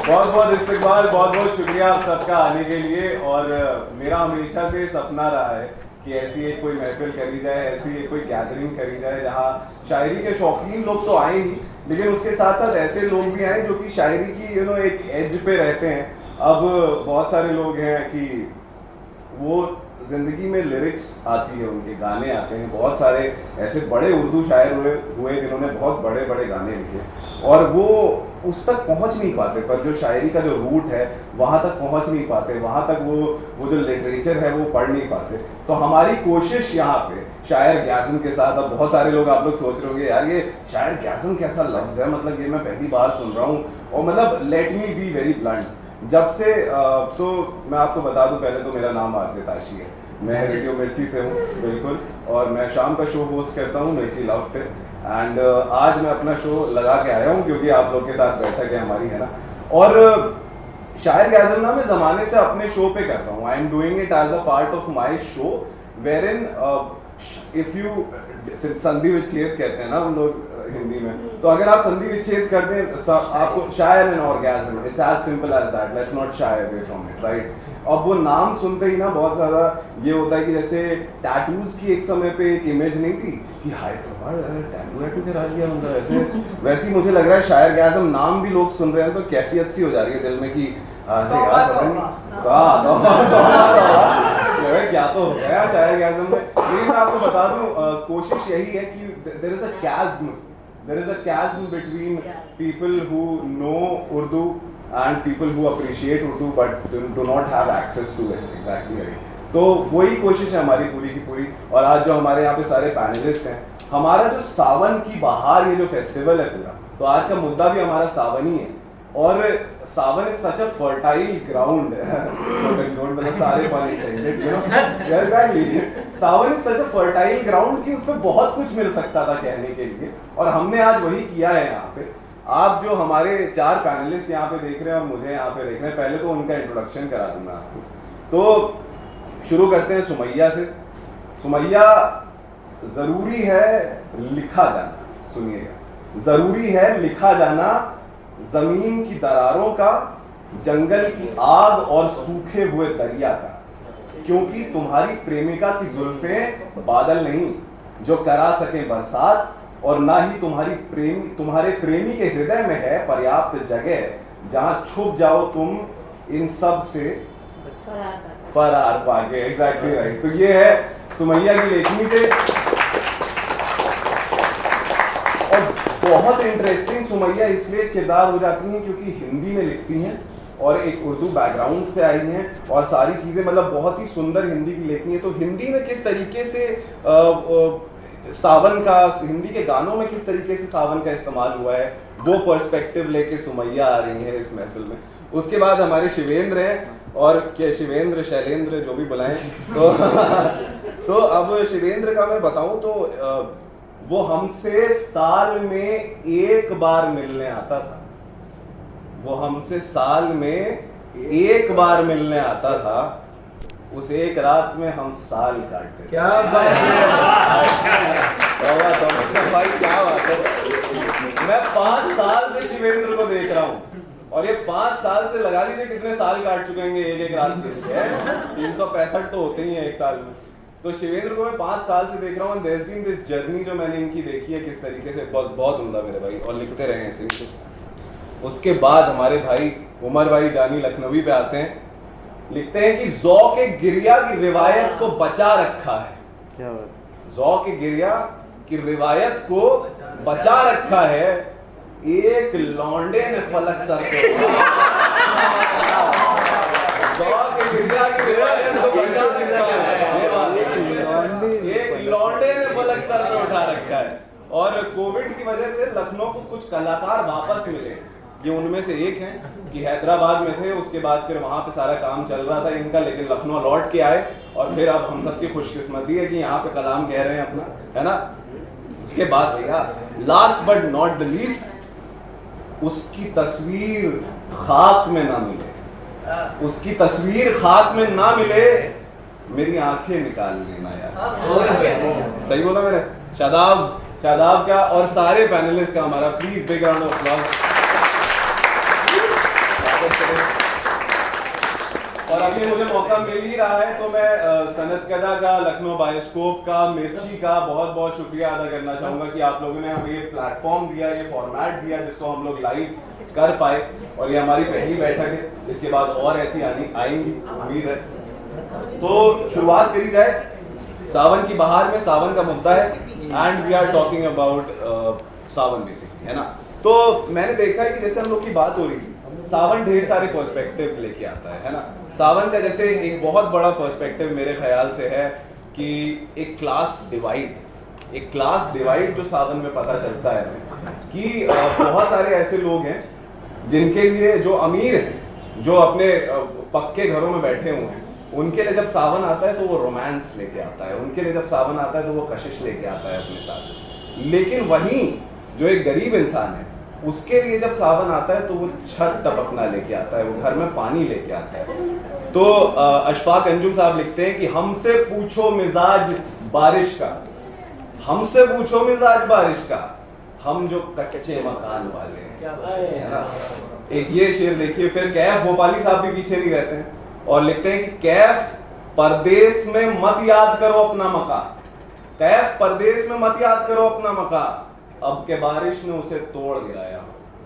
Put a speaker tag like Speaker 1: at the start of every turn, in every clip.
Speaker 1: बहुत बहुत इस्तकबाल, बहुत बहुत शुक्रिया आप सबका आने के लिए। और मेरा हमेशा से सपना रहा है कि ऐसी एक कोई महफिल करी जाए, ऐसी एक कोई गैदरिंग करी जाए जहाँ शायरी के शौकीन लोग तो आए ही, लेकिन उसके साथ साथ ऐसे लोग भी आए जो कि शायरी की एक एज पे रहते हैं। अब बहुत सारे लोग हैं कि वो जिंदगी में लिरिक्स आती है, उनके गाने आते हैं। बहुत सारे ऐसे बड़े उर्दू शायर हुए जिन्होंने बहुत बड़े बड़े गाने लिखे और वो उस तक पहुंच नहीं पाते, पर जो शायरी का जो रूट है वहां तक पहुंच नहीं पाते, वहां तक वो जो लिटरेचर है वो पढ़ नहीं पाते। तो हमारी कोशिश यहाँ पे शायर ग्याज़म के साथ, अब बहुत सारे लोग आप लोग सोच रहे होंगे यार ये शायर ग्याज़म कैसा लफ्ज है, मतलब ये मैं पहली बार सुन रहा हूँ। और मतलब let me be very blunt, जब से तो मैं आपको बता दूं, पहले तो मेरा नाम आरजे ताशी है, मैं रेडियो मिर्ची से हूँ बिल्कुल, और मैं शाम का शो होस्ट करता हूँ मिर्ची लव पे। एंड आज मैं अपना शो लगा के आया हूँ क्योंकि आप लोग के साथ बैठक है हमारी, है ना। और शायर ग्याज़म ना मैं ज़माने से अपने शो पे करता हूँ। I am doing it as a part of my show where in if you संधि विच्छेद कहते हैं ना हम लोग हिंदी में, तो अगर आप संधि विच्छेद कर दें आपको शायर an orgasm, it's as simple as that, let's not shy away from it, right. अब वो नाम सुनते ही ना बहुत ज़्यादा ये होता है कि जैसे टैटूज की एक समय पे एक इमेज नहीं थी कि हाय टैटू करा लिया होगा, वैसे मुझे लग रहा है शायर ग्याज़म नाम भी लोग सुन रहे हैं तो कैफियत सी हो जा रही है दिल में कि अरे यार पता नहीं क्या तो हो गया शायर ग्याज़म में। लेकिन मैं आपको बता दूं कोशिश यही है कि there is a chasm between people who know Urdu and people who appreciate Urdu but do not have access to it, exactly right। तो वही कोशिश है हमारी पूरी की पूरी। और आज जो हमारे यहाँ पे सारे पैनलिस्ट हैं, हमारा जो सावन की बहार ये जो फेस्टिवल है पूरा, तो आज का मुद्दा भी हमारा सावन ही है। और Sawan is such a fertile ground, मतलब सारे Sawan is such a fertile ground कि उसमें बहुत कुछ मिल सकता था कहने के लिए, और हमने आज वही किया है यहाँ पे। आप जो हमारे 4 पैनलिस्ट यहाँ पे देख रहे हैं और मुझे यहाँ पे देख रहे हैं, पहले तो उनका इंट्रोडक्शन करा दूंगा आपको। तो शुरू करते हैं सुमैया से। सुमैया, जरूरी है लिखा जाना, सुनिएगा, जरूरी है लिखा जाना जमीन की दरारों का, जंगल की आग और सूखे हुए दरिया का, क्योंकि तुम्हारी प्रेमिका की जुल्फें बादल नहीं जो करा सके बरसात, और ना ही तुम्हारे प्रेमी के हृदय में है पर्याप्त जगह जहां छुप जाओ तुम इन सब से फरार पाके। Exactly right. तो ये है सुमैया की लेखनी से। और बहुत इंटरेस्टिंग सुमैया इसलिए किरदार हो जाती हैं क्योंकि हिंदी में लिखती हैं और एक उर्दू बैकग्राउंड से आई हैं, और सारी चीजें मतलब बहुत ही सुंदर हिंदी की लेखनी है। तो हिंदी में किस तरीके से सावन का, हिंदी के गानों में किस तरीके से सावन का इस्तेमाल हुआ है, वो पर्सपेक्टिव लेके सुमैया आ रही है इस महफिल में। उसके बाद हमारे शिवेंद्र हैं, और क्या शिवेंद्र शैलेंद्र जो भी बुलाएं तो अब शिवेंद्र का मैं बताऊं तो वो हमसे साल में एक बार मिलने आता था, वो हमसे साल में एक बार मिलने आता था, उस एक रात में हम साल काटते। क्या बात है भाई, क्या बात है। मैं 5 साल से शिवेंद्र को देख रहा हूँ, और ये 5 साल से लगा लीजिए कितने साल काट चुके हैं एक रात के, 365 तो होते ही हैं एक साल में। तो शिवेंद्र को मैं 5 साल से देख रहा हूँ। देयर बीन दिस जर्नी जो मैंने इनकी देखी है किस तरीके से, बहुत उम्दा मेरे भाई, और लिखते रहे हैं ऐसे। उसके बाद हमारे भाई उमर भाई जानी लखनवी पे आते हैं, लिखते हैं कि ज़ौक़ गिरिया की रिवायत को बचा रखा है। क्या बात? ज़ौक़ गिरिया की रिवायत को बचा रखा है, एक लौंडे ने फलक सर पे ज़ौक़ गिरिया की रिवायत को बचा रखा है, एक लौंडे ने फलक सर पे उठा रखा है। और कोविड की वजह से लखनऊ को कुछ कलाकार वापस मिले, ये उनमें से एक हैं कि हैदराबाद में थे, उसके बाद फिर वहां पे सारा काम चल रहा था इनका, लेकिन लखनऊ लौट के आए, और फिर अब हम सबकी खुशकिस्मती है कि यहाँ पे कलाम कह रहे हैं अपना, है ना। उसके बाद भैया last but not the least, उसकी तस्वीर खाक में ना मिले, उसकी तस्वीर खाक में ना मिले, मेरी आंखें निकाल लेना यार। सही बोला मेरे? शादाब का और सारे पैनलिस्ट का हमारा please big round of applause. और अभी मुझे मौका मिल ही रहा है तो मैं सनतकदा का, लखनऊ बायोस्कोप का, मिर्ची का बहुत बहुत शुक्रिया अदा करना चाहूँगा कि आप लोगों ने हमें ये प्लेटफॉर्म दिया, ये फॉर्मेट दिया जिसको हम लोग लाइव कर पाए। और ये हमारी पहली बैठक है, इसके बाद और ऐसी आएंगी उम्मीद है। तो शुरुआत करी जाए। सावन की बहार में सावन का मुद्दा है and we are talking about Sawan basically, है ना। तो मैंने देखा है कि जैसे हम लोग की बात हो रही थी, सावन ढेर सारे पर्सपेक्टिव लेके आता है ना। सावन का जैसे एक बहुत बड़ा पर्सपेक्टिव मेरे ख्याल से है कि एक क्लास डिवाइड जो सावन में पता चलता है कि बहुत सारे ऐसे लोग हैं जिनके लिए, जो अमीर हैं, जो अपने पक्के घरों में बैठे हुए हैं, उनके लिए जब सावन आता है तो वो रोमांस लेके आता है, उनके लिए जब सावन आता है तो वो कशिश लेके आता है अपने साथ। लेकिन वहीं जो एक गरीब इंसान है उसके लिए जब सावन आता है तो वो छत टपकना लेके आता है, वो घर में पानी लेके आता है। तो अशफाक अंजुम साहब लिखते हैं कि हमसे पूछो मिजाज बारिश का, हमसे पूछो मिजाज बारिश का, हम जो कच्चे मकान वाले हैं। एक ये शेर देखिए। फिर कैफ भोपाली साहब भी पीछे नहीं रहते हैं और लिखते हैं कि कैफ परदेश में मत याद करो अपना मकान, कैफ परदेश में मत याद करो अपना मकान, अब के बारिश ने उसे तोड़ गिराया।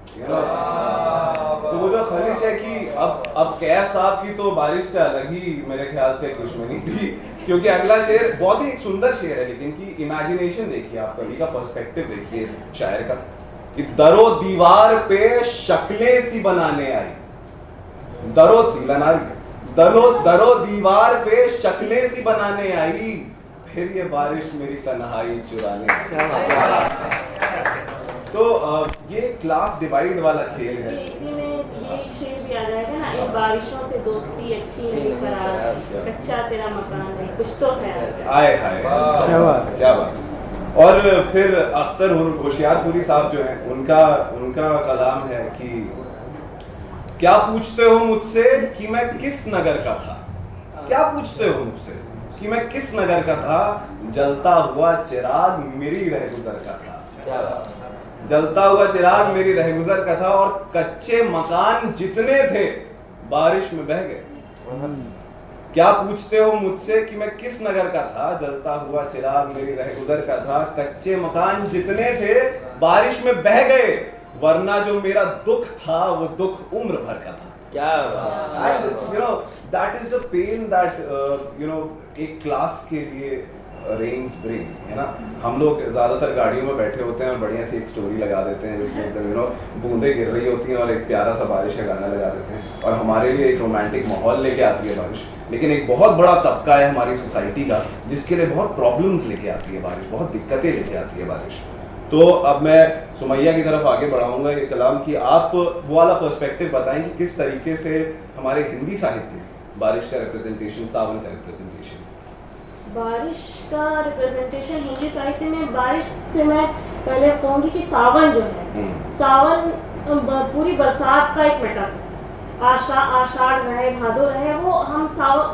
Speaker 1: तो वो जो खलिश है कि अब कैफ साहब की तो बारिश से अलग ही मेरे ख्याल से दुश्मनी थी, क्योंकि अगला शेर बहुत ही एक सुंदर शेर है, लेकिन की इमेजिनेशन देखिए, आप कवि का पर्सपेक्टिव देखिए शायर का, कि दरो दीवार पे शक्लें सी बनाने आई, दरो दीवार पे शक्लें सी बनाने आई, फिर ये बारिश मेरी तन्हाई चुराने आई। तो ये क्लास डिवाइड वाला खेल है।
Speaker 2: इसी में ये एक शेर भी आ जाएगा ना, इन बारिशों से दोस्ती अच्छी नहीं फरार, कच्चा तेरा मकान है, कुछ तो ख्याल।
Speaker 1: आए हाय, क्या बात। और फिर अख्तर होशियारपुरी साहब जो हैं, उनका कलाम है कि क्या पूछते हो मुझसे कि मैं किस नगर का था, क्या पूछते हो मुझसे कि मैं किस नगर का था, जलता हुआ चिराग मेरी रहगुजर का था, जलता हुआ चिराग मेरी रहगुजर का था, और कच्चे मकान जितने थे बारिश में बह गए। क्या पूछते हो मुझसे कि मैं किस नगर का था, जलता हुआ चिराग मेरी रहगुजर का था, कच्चे मकान जितने थे बारिश में बह गए, वरना जो मेरा दुख था वो दुख उम्र भर का था। क्या that is the pain that एक क्लास के लिए रेन्स ब्रिंग, है ना। हम लोग ज्यादातर गाड़ियों में बैठे होते हैं और बढ़िया सी एक स्टोरी लगा देते हैं जिसमें एकदम बूंदे गिर रही होती हैं और एक प्यारा सा बारिश का गाना लगा देते हैं और हमारे लिए एक रोमांटिक माहौल लेके आती है बारिश। लेकिन एक बहुत बड़ा तबका है हमारी सोसाइटी का जिसके लिए बहुत प्रॉब्लम्स लेके आती है बारिश, बहुत दिक्कतें लेके आती है बारिश। तो अब मैं सुमैया की तरफ आगे बढ़ाऊंगा ये कलाम की, आप वो वाला पर्सपेक्टिव बताएं कि किस तरीके से हमारे हिंदी साहित्य में बारिश का रिप्रेजेंटेशन, सावन का रिप्रेजेंटेशन।
Speaker 2: बारिश का रिप्रेजेंटेशन हिंदी साहित्य में, बारिश से मैं पहले कहूंगी कि सावन जो है, सावन पूरी बरसात का एक मेटाफर, आषाढ़ रहे, भादो रहे, वो हम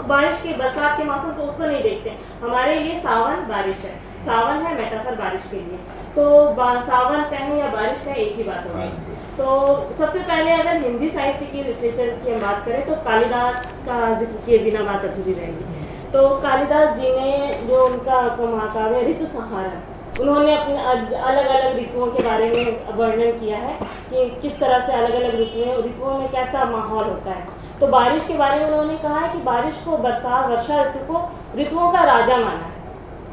Speaker 2: बारिश के, बरसात के मौसम को उसको नहीं देखते। हमारे लिए सावन बारिश है, सावन है मेटाफर बारिश के लिए। तो सावन कहें या बारिश कहें एक ही बात होगी। तो सबसे पहले अगर हिंदी साहित्य की लिटरेचर की हम बात करें तो कालिदास का जिक्र किए बिना बात अधूरी रहेगी। तो कालिदास जी ने जो उनका महाकाव्य ऋतु संहार, उन्होंने अपने अलग अलग ऋतुओं के बारे में वर्णन किया है कि किस तरह से अलग अलग ऋतुओं में कैसा माहौल होता है। तो बारिश के बारे में उन्होंने कहा है कि बारिश को, वर्षा ऋतु को ऋतुओं का राजा माना है,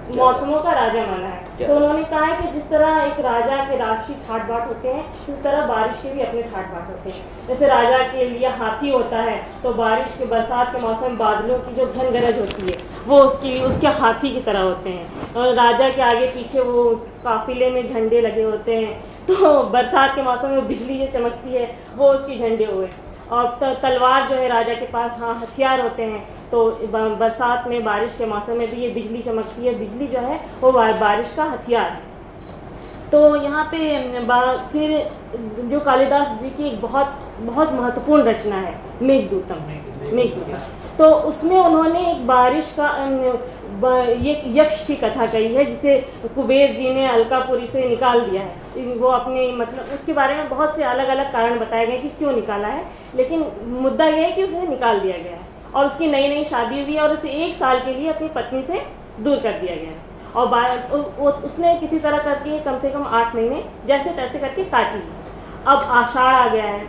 Speaker 2: मौसमों का राजा माना है। तो उन्होंने कहा है कि जिस तरह एक राजा के राष्ट्रीय ठाट बाट होते हैं, उस तरह बारिश के भी अपने ठाट बाट होते हैं। जैसे राजा के लिए हाथी होता है, तो बारिश के, बरसात के मौसम में बादलों की जो घन गरज होती है वो उसके हाथी की तरह होते हैं, और राजा के आगे पीछे वो काफिले में झंडे लगे होते हैं। तो बरसात के मौसम में बिजली जो चमकती है वो उसके झंडे हुए, और तलवार जो है राजा के पास, हाँ, हथियार होते हैं। तो बरसात में, बारिश के मौसम में भी ये बिजली चमकती है, बिजली जो है वो बारिश का हथियार है। तो यहाँ पे फिर जो कालिदास जी की एक बहुत बहुत महत्वपूर्ण रचना है मेघदूतम। तो उसमें उन्होंने एक बारिश का, ये यक्ष की कथा कही है जिसे कुबेर जी ने अलकापुरी से निकाल दिया है। वो अपने मतलब उसके बारे में बहुत से अलग अलग कारण बताए गए कि क्यों निकाला है, लेकिन मुद्दा ये है कि उसे निकाल दिया गया है और उसकी नई नई शादी हुई है और उसे 1 साल के लिए अपनी पत्नी से दूर कर दिया गया है और उसने किसी तरह करके कम से कम 8 महीने जैसे तैसे करके काट लिए। अब आषाढ़ आ गया है,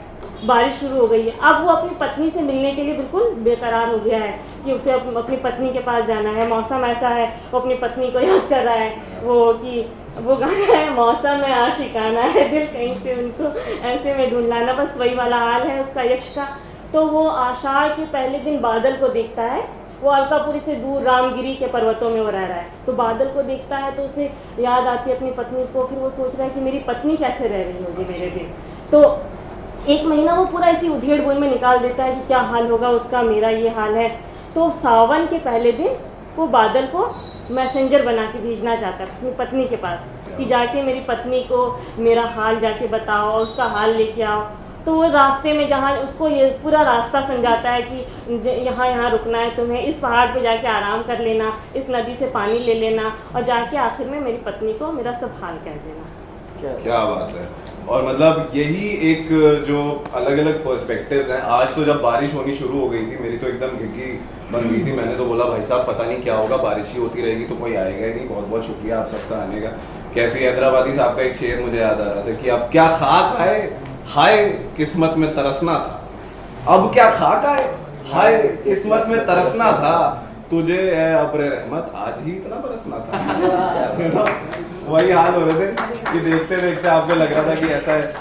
Speaker 2: बारिश शुरू हो गई है, अब वो अपनी पत्नी से मिलने के लिए बिल्कुल बेकरार हो गया है कि उसे अपनी पत्नी के पास जाना है। मौसम ऐसा है, वो अपनी पत्नी को याद कर रहा है, वो गाना है मौसम में आशिकाना है, दिल कहीं से उनको ऐसे में ढूंढ लाना, बस वही वाला हाल है उसका यक्ष का। तो वो आषाढ़ के पहले दिन बादल को देखता है, वो अलकापुरी से दूर रामगिरी के पर्वतों में वो रह रहा है, तो बादल को देखता है तो उसे याद आती है अपनी पत्नी को। फिर वो सोच रहा है कि मेरी पत्नी कैसे रह रही होगी मेरे बिन। तो 1 महीना वो पूरा इसी उधेड़ बुन में निकाल देता है कि क्या हाल होगा उसका, मेरा ये हाल है। तो सावन के पहले दिन वो बादल को मैसेंजर बना के भेजना चाहता है अपनी पत्नी के पास कि जाके मेरी पत्नी को मेरा हाल जाके बताओ और उसका हाल लेके आओ। तो वो रास्ते में जहाँ उसको ये पूरा रास्ता समझाता है कि यहाँ रुकना है तुम्हें, इस पहाड़ पे जाके आराम कर लेना, इस नदी से पानी ले लेना और जाके आखिर में मेरी पत्नी को मेरा सब हाल कह देना।
Speaker 1: क्या बात है। और मतलब यही एक जो अलग अलग पर्सपेक्टिव्स हैं। आज तो जब बारिश होनी शुरू हो गई थी मेरी तो एकदम घिघी बन गई थी। मैंने तो बोला भाई साहब पता नहीं क्या होगा, बारिश ही होती रहेगी तो कोई आएगा ही नहीं। बहुत बहुत शुक्रिया आप सबका आने का। कैफी हैदराबादी साहब का एक शेर मुझे याद आ रहा था कि अब क्या खाक आए, हाय किस्मत में तरसना था। अब क्या खाक आए, हाय किस्मत में तरसना था, तुझे है अब्रे रहमत आज ही इतना बरसना था। वही हाल हो रहे थे कि देखते देखते आपको लग रहा था कि ऐसा है।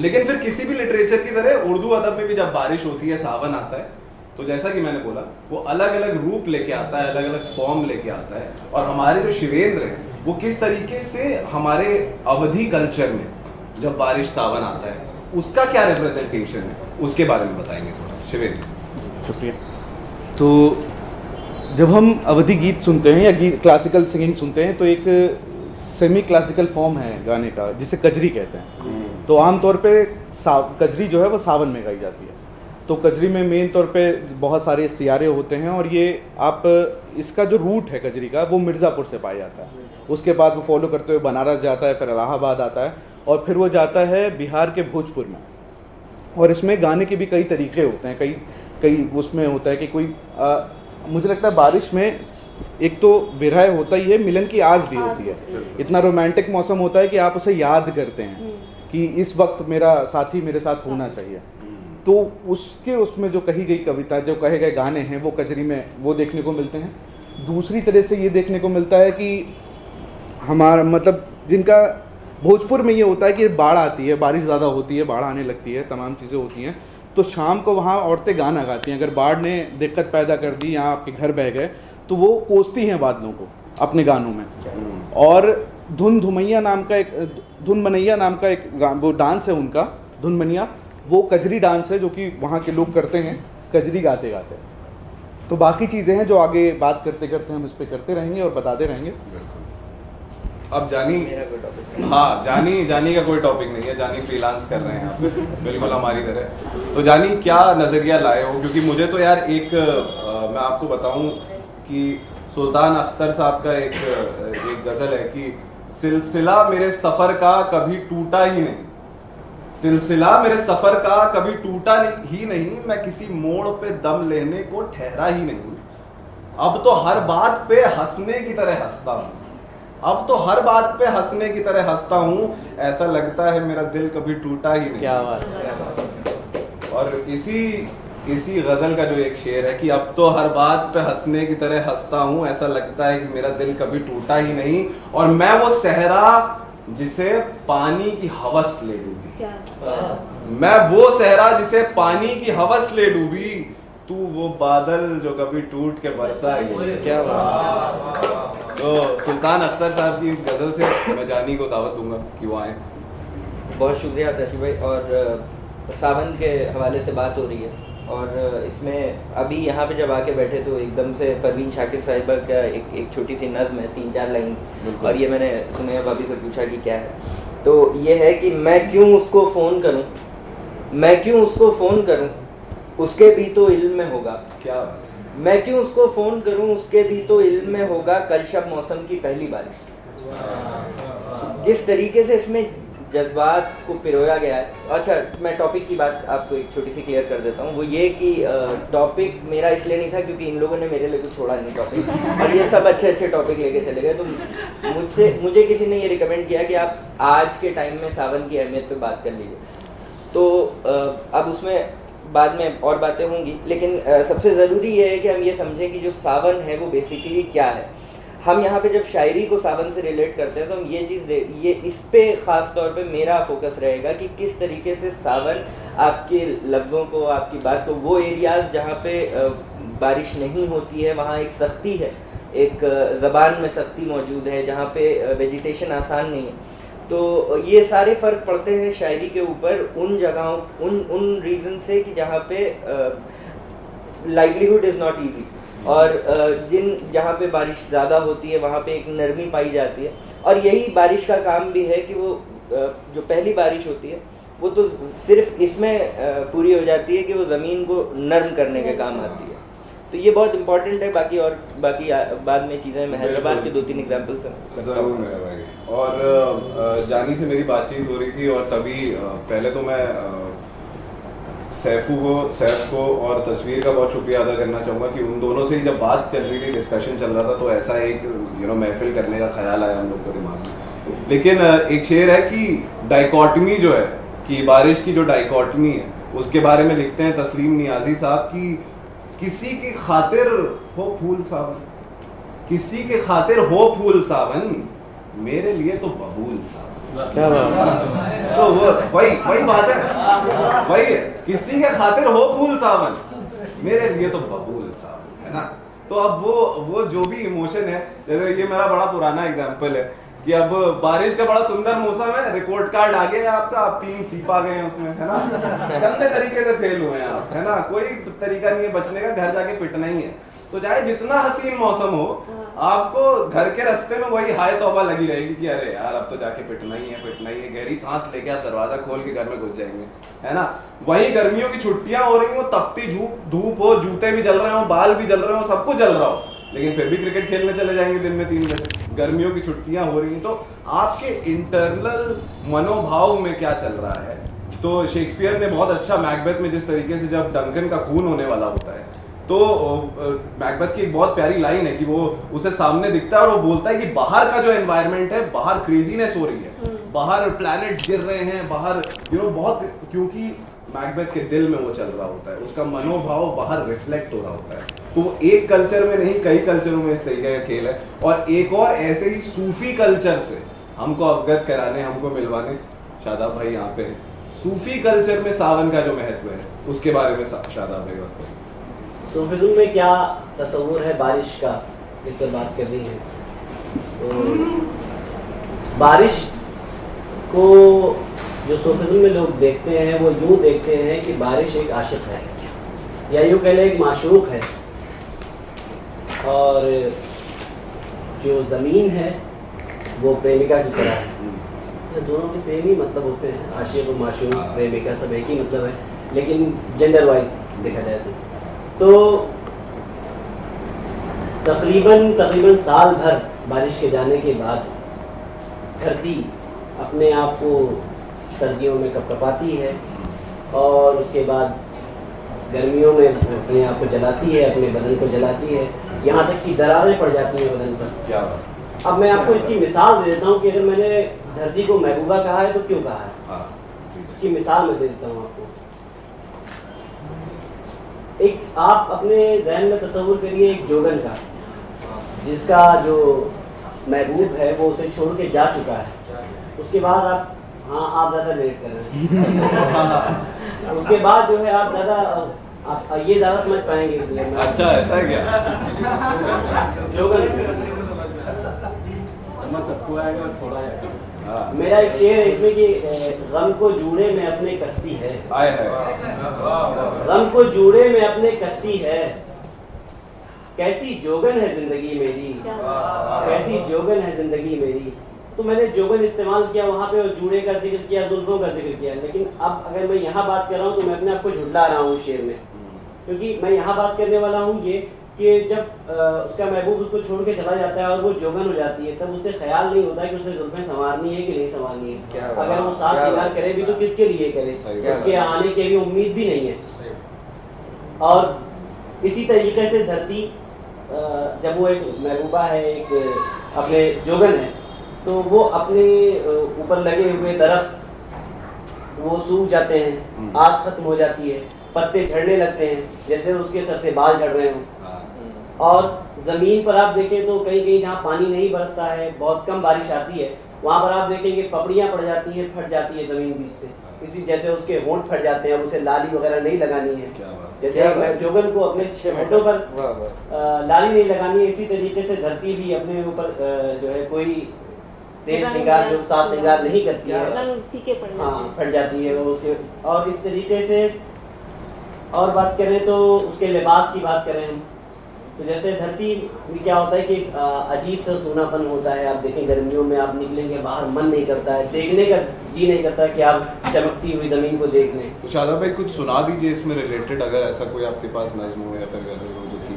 Speaker 1: लेकिन फिर किसी भी लिटरेचर की तरह उर्दू अदब में भी जब बारिश होती है, सावन आता है, तो जैसा कि मैंने बोला वो अलग अलग रूप लेके आता है, अलग अलग फॉर्म लेके आता है। और हमारे जो शिवेंद्र हैं वो किस तरीके से हमारे अवधी कल्चर में जब बारिश सावन आता है उसका क्या रिप्रेजेंटेशन है, उसके बारे में बताएंगे थोड़ा शिवेंद्र।
Speaker 3: शुक्रिया। तो जब हम अवधी गीत सुनते हैं या क्लासिकल सिंगिंग सुनते हैं तो एक सेमी क्लासिकल फॉर्म है गाने का जिसे कजरी कहते हैं। तो आमतौर पे कजरी जो है वो सावन में गाई जाती है। तो कजरी में मेन तौर पे बहुत सारे इस्तियारे होते हैं और ये आप इसका जो रूट है कजरी का वो मिर्ज़ापुर से पाया जाता है। उसके बाद वो फॉलो करते हुए बनारस जाता है, फिर इलाहाबाद आता है और फिर वो जाता है बिहार के भोजपुर में। और इसमें गाने के भी कई तरीके होते हैं, कई उसमें होता है कि कोई मुझे लगता है बारिश में एक तो विरह होता ही है, मिलन की आस भी होती है। इतना रोमांटिक मौसम होता है कि आप उसे याद करते हैं कि इस वक्त मेरा साथी मेरे साथ होना चाहिए। तो उसमें जो कही गई कविता, जो कहे गए गाने हैं वो कजरी में वो देखने को मिलते हैं। दूसरी तरह से ये देखने को मिलता है कि हमारा मतलब जिनका भोजपुर में ये होता है कि बाढ़ आती है, बारिश ज़्यादा होती है, बाढ़ आने लगती है, तमाम चीज़ें होती हैं, तो शाम को वहाँ औरतें गाना गाती हैं। अगर बाढ़ ने दिक्कत पैदा कर दी या आपके घर बह गए तो वो कोसती हैं बादलों को अपने गानों में। और धुन धुमैया नाम का एक धुन मनैया नाम का एक वो डांस है उनका, धुन मनैया, वो कजरी डांस है जो कि वहाँ के लोग करते हैं कजरी गाते गाते। तो बाकी चीज़ें हैं जो आगे बात करते करते हम इस पर करते रहेंगे और बताते रहेंगे।
Speaker 1: अब जानी, हाँ जानी का कोई टॉपिक नहीं है, जानी फ्रीलांस कर रहे हैं आप बिल्कुल हमारी तरह। तो जानी क्या नज़रिया लाए हो, क्योंकि मुझे तो यार एक मैं आपको बताऊं कि सुल्तान अख्तर साहब का एक गज़ल है कि सिलसिला मेरे सफ़र का कभी टूटा ही नहीं, सिलसिला मेरे सफ़र का कभी टूटा ही नहीं, मैं किसी मोड़ पे दम लेने को ठहरा ही नहीं, अब तो हर बात पे हंसने की तरह हंसता हूँ, अब तो हर बात पे हंसने की तरह हंसता हूँ, ऐसा लगता है मेरा दिल कभी टूटा ही नहीं।
Speaker 3: क्या बात है।
Speaker 1: और इसी गजल का जो एक शेर है कि अब तो हर बात पे हंसने की तरह हंसता हूँ, ऐसा लगता है कि मेरा दिल कभी टूटा ही नहीं, और मैं वो सहरा जिसे पानी की हवस ले डूबी, मैं वो सहरा जिसे पानी की हवस ले डूबी, तू वो बादल जो कभी टूट के बरसा ही।
Speaker 3: क्या बात।
Speaker 1: तो सुल्तान अख्तर साहब की इस गज़ल से मैं जानी को दावत दूंगा कि वो आए।
Speaker 4: बहुत शुक्रिया तैसी भाई। और सावन के हवाले से बात हो रही है और इसमें अभी यहाँ पे जब आके बैठे तो एकदम से परवीन शाकिब साहिबा का एक छोटी सी नज़्म है, 3-4 लाइन, और ये मैंने सुनैया भाभी से पूछा कि क्या है, तो ये है कि मैं क्यों उसको फ़ोन करूँ, मैं क्यों उसको फ़ोन करूँ, उसके भी तो इल्म में होगा।
Speaker 1: क्या
Speaker 4: मैं क्यों उसको फोन करूं, उसके भी तो इल्म में होगा कल शब मौसम की पहली बारिश। जिस तरीके से इसमें जज्बात को पिरोया गया है। अच्छा, मैं टॉपिक की बात आपको एक छोटी सी क्लियर कर देता हूँ। वो ये कि टॉपिक मेरा इसलिए नहीं था क्योंकि इन लोगों ने मेरे लिए कुछ छोड़ा नहीं टॉपिक, और ये सब अच्छे अच्छे टॉपिक लेके चले गए। तो मुझे किसी ने ये रिकमेंड किया कि आप आज के टाइम में सावन की अहमियत पे बात कर लीजिए। तो अब उसमें बाद में और बातें होंगी, लेकिन सबसे ज़रूरी ये है कि हम ये समझें कि जो सावन है वो बेसिकली क्या है। हम यहाँ पे जब शायरी को सावन से रिलेट करते हैं तो हम ये इस पे ख़ास तौर पे मेरा फोकस रहेगा कि किस तरीके से सावन आपके लफ्ज़ों को, आपकी बात को, वो एरियाज़ जहाँ पे बारिश नहीं होती है वहाँ एक सख्ती है, एक ज़बान में सख्ती मौजूद है, जहाँ पे वेजिटेशन आसान नहीं है। तो ये सारे फ़र्क पड़ते हैं शायरी के ऊपर उन जगहों, उन रीज़न से कि जहाँ पे लाइवलीहुड इज़ नॉट ईजी, और जहाँ पे बारिश ज़्यादा होती है वहाँ पे एक नरमी पाई जाती है। और यही बारिश का काम भी है कि वो जो पहली बारिश होती है वो तो सिर्फ इसमें पूरी हो जाती है कि वो ज़मीन को नर्म करने के काम आती है। तो ये बहुत इंपॉर्टेंट है। बाकी बाद में चीज़ें मैं हैदराबाद के 2-3 एग्जाम्पल्स हैं।
Speaker 1: ज़रूर मेरा भाई। और जानी से मेरी बातचीत हो रही थी और तभी पहले तो मैं सैफ को और तस्वीर का बहुत शुक्रिया अदा करना चाहूँगा कि उन दोनों से ही जब बात चल रही थी, डिस्कशन चल रहा था, तो ऐसा एक महफिल करने का ख्याल आया हम लोग को दिमाग में। लेकिन एक शेर है कि डाइकॉटमी जो है, कि बारिश की जो डाइकॉटमी है, उसके बारे में लिखते हैं तस्लीम नियाजी साहब कि किसी की खातिर हो फूल सावन, किसी के खातिर हो फूल सावन, मेरे लिए तो बबूल सावन। तो वो वही बात है, वही है, किसी के खातिर हो फूल सावन, मेरे लिए तो बबूल सावन, है ना। तो अब वो जो भी इमोशन है, जैसे ये मेरा बड़ा पुराना एग्जांपल है कि अब बारिश का बड़ा सुंदर मौसम है, रिपोर्ट कार्ड आ गया आपका, आप 3 सीप आ गए हैं उसमें, है ना, गंदे तरीके से फेल हुए हैं आप, है ना, कोई तरीका नहीं है बचने का, घर जाके पिटना ही है। तो चाहे जितना हसीन मौसम हो, आपको घर के रास्ते में वही हाय तौबा लगी रहेगी कि अरे यार अब तो जाके पिटना ही है, गहरी सांस लेके आप दरवाजा खोल के घर में घुस जाएंगे, है ना। वही गर्मियों की छुट्टियां हो रही हो, तपती धूप हो, जूते भी जल रहे हो, बाल भी जल रहे हो, सब कुछ जल रहा हो, लेकिन फिर भी क्रिकेट खेलने चले जाएंगे दिन में 3 बजे। गर्मियों की छुट्टियां हो रही हैं, तो आपके इंटरनल मनोभाव में क्या चल रहा है। तो शेक्सपियर ने बहुत अच्छा मैकबेथ में जिस तरीके से जब डंकन का खून होने वाला होता है, तो मैकबेथ की एक बहुत प्यारी लाइन है कि वो उसे सामने दिखता है और वो बोलता है कि बाहर का जो एनवायरनमेंट है, बाहर क्रेजीनेस हो रही है, बाहर प्लैनेट्स गिर रहे हैं, बाहर बहुत, क्योंकि मैकबेथ के दिल में वो चल रहा होता है, उसका मनोभाव बाहर रिफ्लेक्ट हो रहा होता है। तो वो एक कल्चर में नहीं, कई कल्चरों में इस तरीके का खेल है। और एक और ऐसे ही सूफी कल्चर से हमको अवगत कराने, हमको मिलवाने शादाब भाई यहाँ पे हैं। सूफी कल्चर में सावन का जो महत्व है उसके बारे में शादाब भाई बात करें।
Speaker 5: सूफिज्म में क्या तस्वुर है बारिश का, इस पर बात कर रही है। तो बारिश को जो सूफिज्म में लोग देखते हैं वो यूँ देखते हैं कि बारिश एक आशिक है, या यूँ कह लें एक माशूक है, और जो ज़मीन है वो प्रेमिका की तरह है। तो दोनों के सेम ही मतलब होते हैं, आशिक और माशूक, प्रेमिका, सब एक ही मतलब है, लेकिन जेंडर वाइज देखा जाए तो तकरीबन साल भर बारिश के जाने के बाद धरती अपने आप को सर्दियों में कपकपाती है, और उसके बाद गर्मियों में अपने आप को जलाती है, अपने बदन को जलाती है, यहाँ तक कि दरारें पड़ जाती हैं बदन पर।
Speaker 1: क्या
Speaker 5: अब मैं आपको इसकी मिसाल दे देता हूँ कि अगर मैंने धरती को महबूबा कहा है तो क्यों कहा है, इसकी मिसाल मैं दे देता हूँ आपको। एक आप अपने जहन में तस्वुर करिए एक जोगन का, जिसका जो महबूब है वो उसे छोड़ के जा चुका है। उसके बाद आप ज़्यादा लेट कर रहे हैं उसके बाद जो है आप ये ज़्यादा समझ पाएंगे।
Speaker 1: अच्छा, ऐसा है क्या?
Speaker 5: जोगन
Speaker 1: सबको आएगा थोड़ा।
Speaker 5: मेरा एक शेर है इसमें कि गम को जूड़े में अपने कश्ती है, गम को जूड़े में अपने कश्ती है, कैसी जोगन है जिंदगी मेरी, कैसी जोगन है जिंदगी मेरी। तो मैंने जोगन इस्तेमाल किया वहाँ पे, और जूड़े का जिक्र किया, जुल्फों का जिक्र किया। लेकिन अब अगर मैं यहाँ बात कर रहा हूँ तो मैं अपने आप को झुठला रहा हूँ शेर में, क्योंकि मैं यहाँ बात करने वाला हूँ ये कि जब उसका महबूब उसको छोड़ के चला जाता है और वो जोगन हो जाती है, तब उसे ख्याल नहीं होता कि उसे जुल्फें संवारनी है कि नहीं संवारनी है। अगर वो साथ सिंगार करे भी तो किसके लिए करे, उसके आने की भी उम्मीद भी नहीं है। और इसी तरीके से धरती जब वो एक महबूबा है, एक अपने जोगन है, तो वो अपने ऊपर लगे हुए दरख्त वो सूख जाते हैं, आस खत्म हो जाती है, पत्ते झड़ने लगते हैं जैसे उसके सर से बाल झड़ रहे हों। और ज़मीन पर आप देखें तो कहीं कहीं जहाँ पानी नहीं बरसता है, बहुत कम बारिश आती है, वहाँ पर आप देखेंगे पपड़ियाँ पड़ जाती हैं, फट जाती है ज़मीन बीच से, इसी जैसे उसके होंठ फट जाते हैं, उसे लाली वगैरह नहीं लगानी है। जैसे जोगन को अपने होंठों पर लाली नहीं लगानी है, इसी तरीके से धरती भी अपने ऊपर जो है कोई सेज श्रृंगार जो साज श्रृंगार नहीं करती है, हाँ फट जाती है वो उसके। और इस तरीके से और बात करें तो उसके लिबास की बात करें हम, तो जैसे धरती में क्या होता है कि अजीब सा सूनापन होता है। आप देखें गर्मियों में आप निकलेंगे बाहर, मन नहीं करता है, देखने का जी नहीं करता कि आप चमकती हुई ज़मीन को देख लें।
Speaker 6: तो शादा भाई कुछ सुना दीजिए इसमें रिलेटेड, अगर ऐसा कोई आपके पास नज़्म हो या फिर गज़ल हो जो कि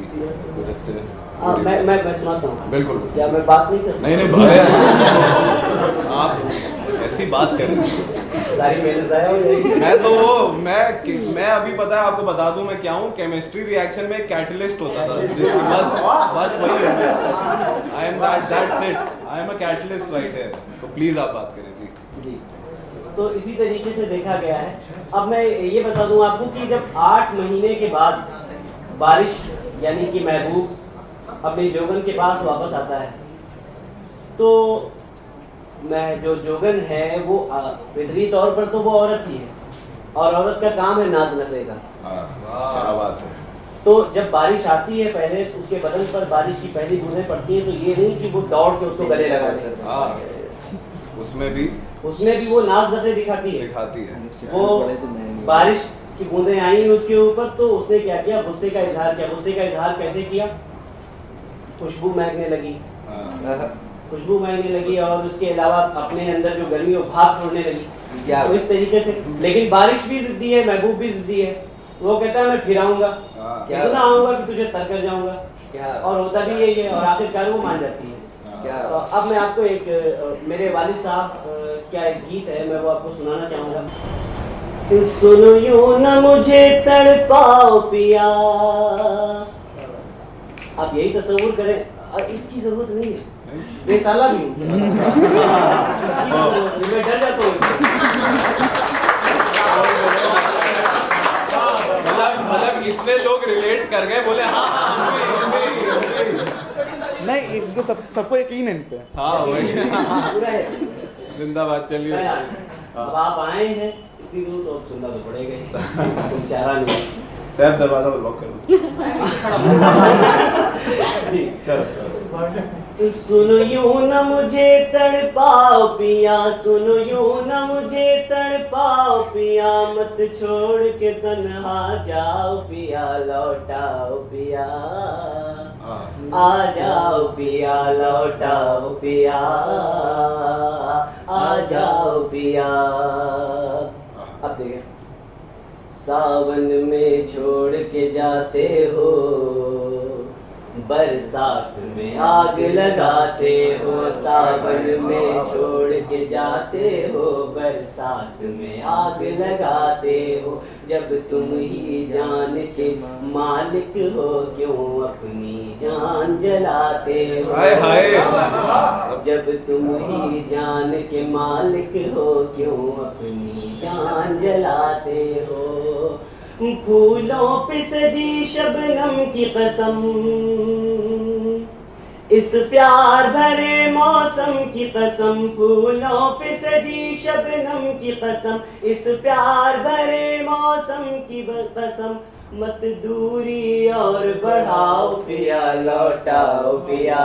Speaker 6: कुछ इससे।
Speaker 5: मैं सुनाता हूँ।
Speaker 6: बिल्कुल।
Speaker 5: क्या मैं बात नहीं कर सकता?
Speaker 6: नहीं भाई आप ऐसी बात कर रहे हैं,
Speaker 5: सारी मेहनत ज़ाया हो जाएगी।
Speaker 1: मैं अभी पता है आपको बता दूं मैं क्या हूँ, केमिस्ट्री रिएक्शन में एक कैटलिस्ट होता था, बस वही है। I am that's it, I am a catalyst writer. तो प्लीज आप बात करें जी।
Speaker 5: तो इसी तरीके से देखा गया है। अब मैं ये बता दूं आपको कि जब 8 महीने के बाद बारिश यानी कि महबूब अपने जोगन के पास वापस आता है, तो मैं जो जोगन है वो फितरी तौर पर तो वो औरत ही है, और औरत का काम है नाज नखरे का।
Speaker 6: क्या बात है।
Speaker 5: तो जब बारिश आती है, पहले उसके बदन पर बारिश की पहली बूंदें पड़ती हैं, तो ये नहीं कि वो दौड़ के उसको गले लगा दे,
Speaker 6: उसमें भी
Speaker 5: वो नाज नखरे दिखाती है। वो बारिश की बूंदें आई उसके ऊपर, तो उसने क्या किया, गुस्से का इजहार किया। गुस्से का इजहार कैसे किया? खुशबू महकने लगी, और उसके अलावा अपने अंदर जो गर्मी वो भाप छोड़ने लगी। तो इस तरीके से, लेकिन बारिश भी जिद्दी है, महबूब भी जिद्दी है। वो कहता है मैं फिर आऊंगा, इतना आऊंगा कि तुझे तर कर जाऊंगा, और होता भी यही है, और आखिरकार वो मान जाती है। तो अब मैं आपको एक मेरे वालिद साहब क्या एक गीत है, मैं वो आपको सुनाना चाहूंगा। सुनो यूं न मुझे तड़पाओ पिया, आप यही तस्वीर करें, इसकी जरूरत नहीं है, बेताला भी हूँ, मैं डर जाता हूँ।
Speaker 1: मतलब इतने लोग रिलेट कर गए, बोले हाँ
Speaker 3: नहीं, जो सबको यकीन है इन पे।
Speaker 1: हाँ
Speaker 5: पूरा है,
Speaker 1: जिंदाबाद। चलिए
Speaker 5: अब आप आए हैं इतनी दूर, तो अब सुनना तो पड़ेगा ही, कोई चारा नहीं।
Speaker 1: सैफ दरवाजा लॉक कर दो
Speaker 5: जी
Speaker 1: सर।
Speaker 5: सुनो यूं न मुझे तड़पाओ पिया, सुनो यूं न मुझे तड़पाओ पिया, मत छोड़ के तन्हा जाओ पिया, लौटाओ पिया, आ जाओ पिया, लौटाओ पिया, आ जाओ पिया। अब देखिए, सावन में छोड़ के जाते हो, बरसात में आग लगाते हो, सावन में छोड़ के जाते हो, बरसात में आग लगाते हो, जब तुम ही जान के मालिक हो, क्यों अपनी जान जलाते हो,
Speaker 1: हाय हाय।
Speaker 5: जब तुम ही जान के मालिक हो, क्यों अपनी जान जलाते हो, फूलों पे सजी शबनम की कसम, इस प्यार भरे मौसम की कसम, फूलों पे सजी शबनम की कसम, इस प्यार भरे मौसम की कसम, मत दूरी और बढ़ाओ पिया, लौटाओ पिया,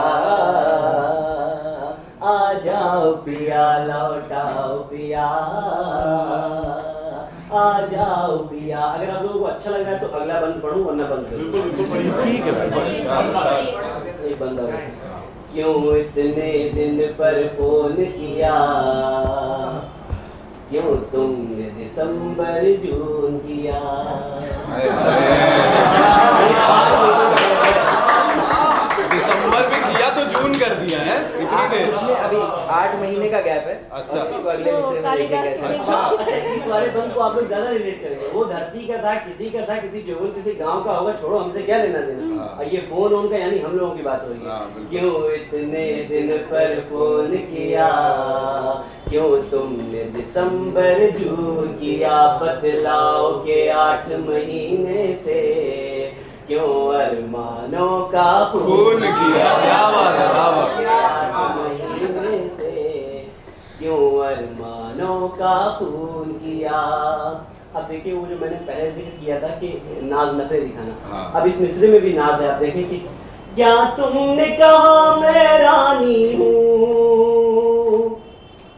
Speaker 5: आ जाओ पिया, लौटाओ पिया, आ जाओ पिया। अगर आप लोगों को अच्छा लग रहा है तो अगला बंद पढ़ूं, वरना बंद करूं।
Speaker 3: ठीक है,
Speaker 5: एक बंदा क्यों इतने दिन पर फोन किया, क्यों तुमने दिसंबर जून किया,
Speaker 4: का गैप है।
Speaker 6: अच्छा।
Speaker 4: और इसको अगले
Speaker 2: वो
Speaker 4: मिसरे में
Speaker 2: कालिदास
Speaker 4: देखेंगे
Speaker 2: के
Speaker 4: कैसे।
Speaker 6: अच्छा।
Speaker 5: इस वाले बंद को आप लोग ज्यादा रिलेट करेंगे। वो धरती का था, किसी जोगल किसी गांव का होगा, छोड़ो हमसे क्या लेना देना।
Speaker 6: हाँ।
Speaker 5: और ये फोन उनका, यानी हम लोगों की बात हो रही
Speaker 6: हाँ,
Speaker 5: है।
Speaker 6: बिल्कुल।
Speaker 5: क्यों इतने दिन पर फोन किया, क्यों तुमने दिसंबर जून किया, बदलाव के 8 महीने से, क्यों अरमानों का
Speaker 6: खून किया। क्या बात है, वाह वाह।
Speaker 5: 8 महीने से, क्यों अरमानों का खून किया। अब देखिए वो जो मैंने पहले जिक्र किया था कि नाज नखरे दिखाना,
Speaker 6: हाँ।
Speaker 5: अब इस मिसरे में भी नाज है। आप देखें कि क्या तुमने कहा मैं रानी हूँ,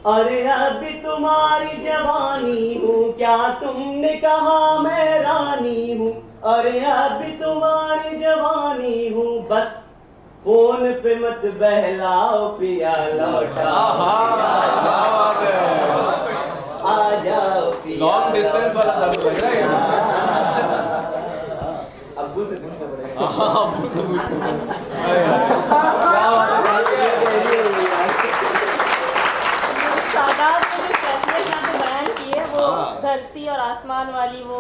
Speaker 5: अरे अभी तुम्हारी जवानी हूँ। क्या तुमने कहा मैं रानी हूँ, अरे अभी तुम्हारी जवानी हूँ। बस फोन पे मत बहलाओ पिया, लौटा
Speaker 1: क्या बात है,
Speaker 5: आ जाओ पिया।
Speaker 1: लॉन्ग डिस्टेंस वाला दर्द लग रहा है।
Speaker 5: अब्बू से पूछना पड़ेगा।
Speaker 1: क्या बात है।
Speaker 2: शादाब ने जो कैफियत यहाँ पे बयान की है वो
Speaker 6: हाँ।
Speaker 2: धरती और आसमान वाली, वो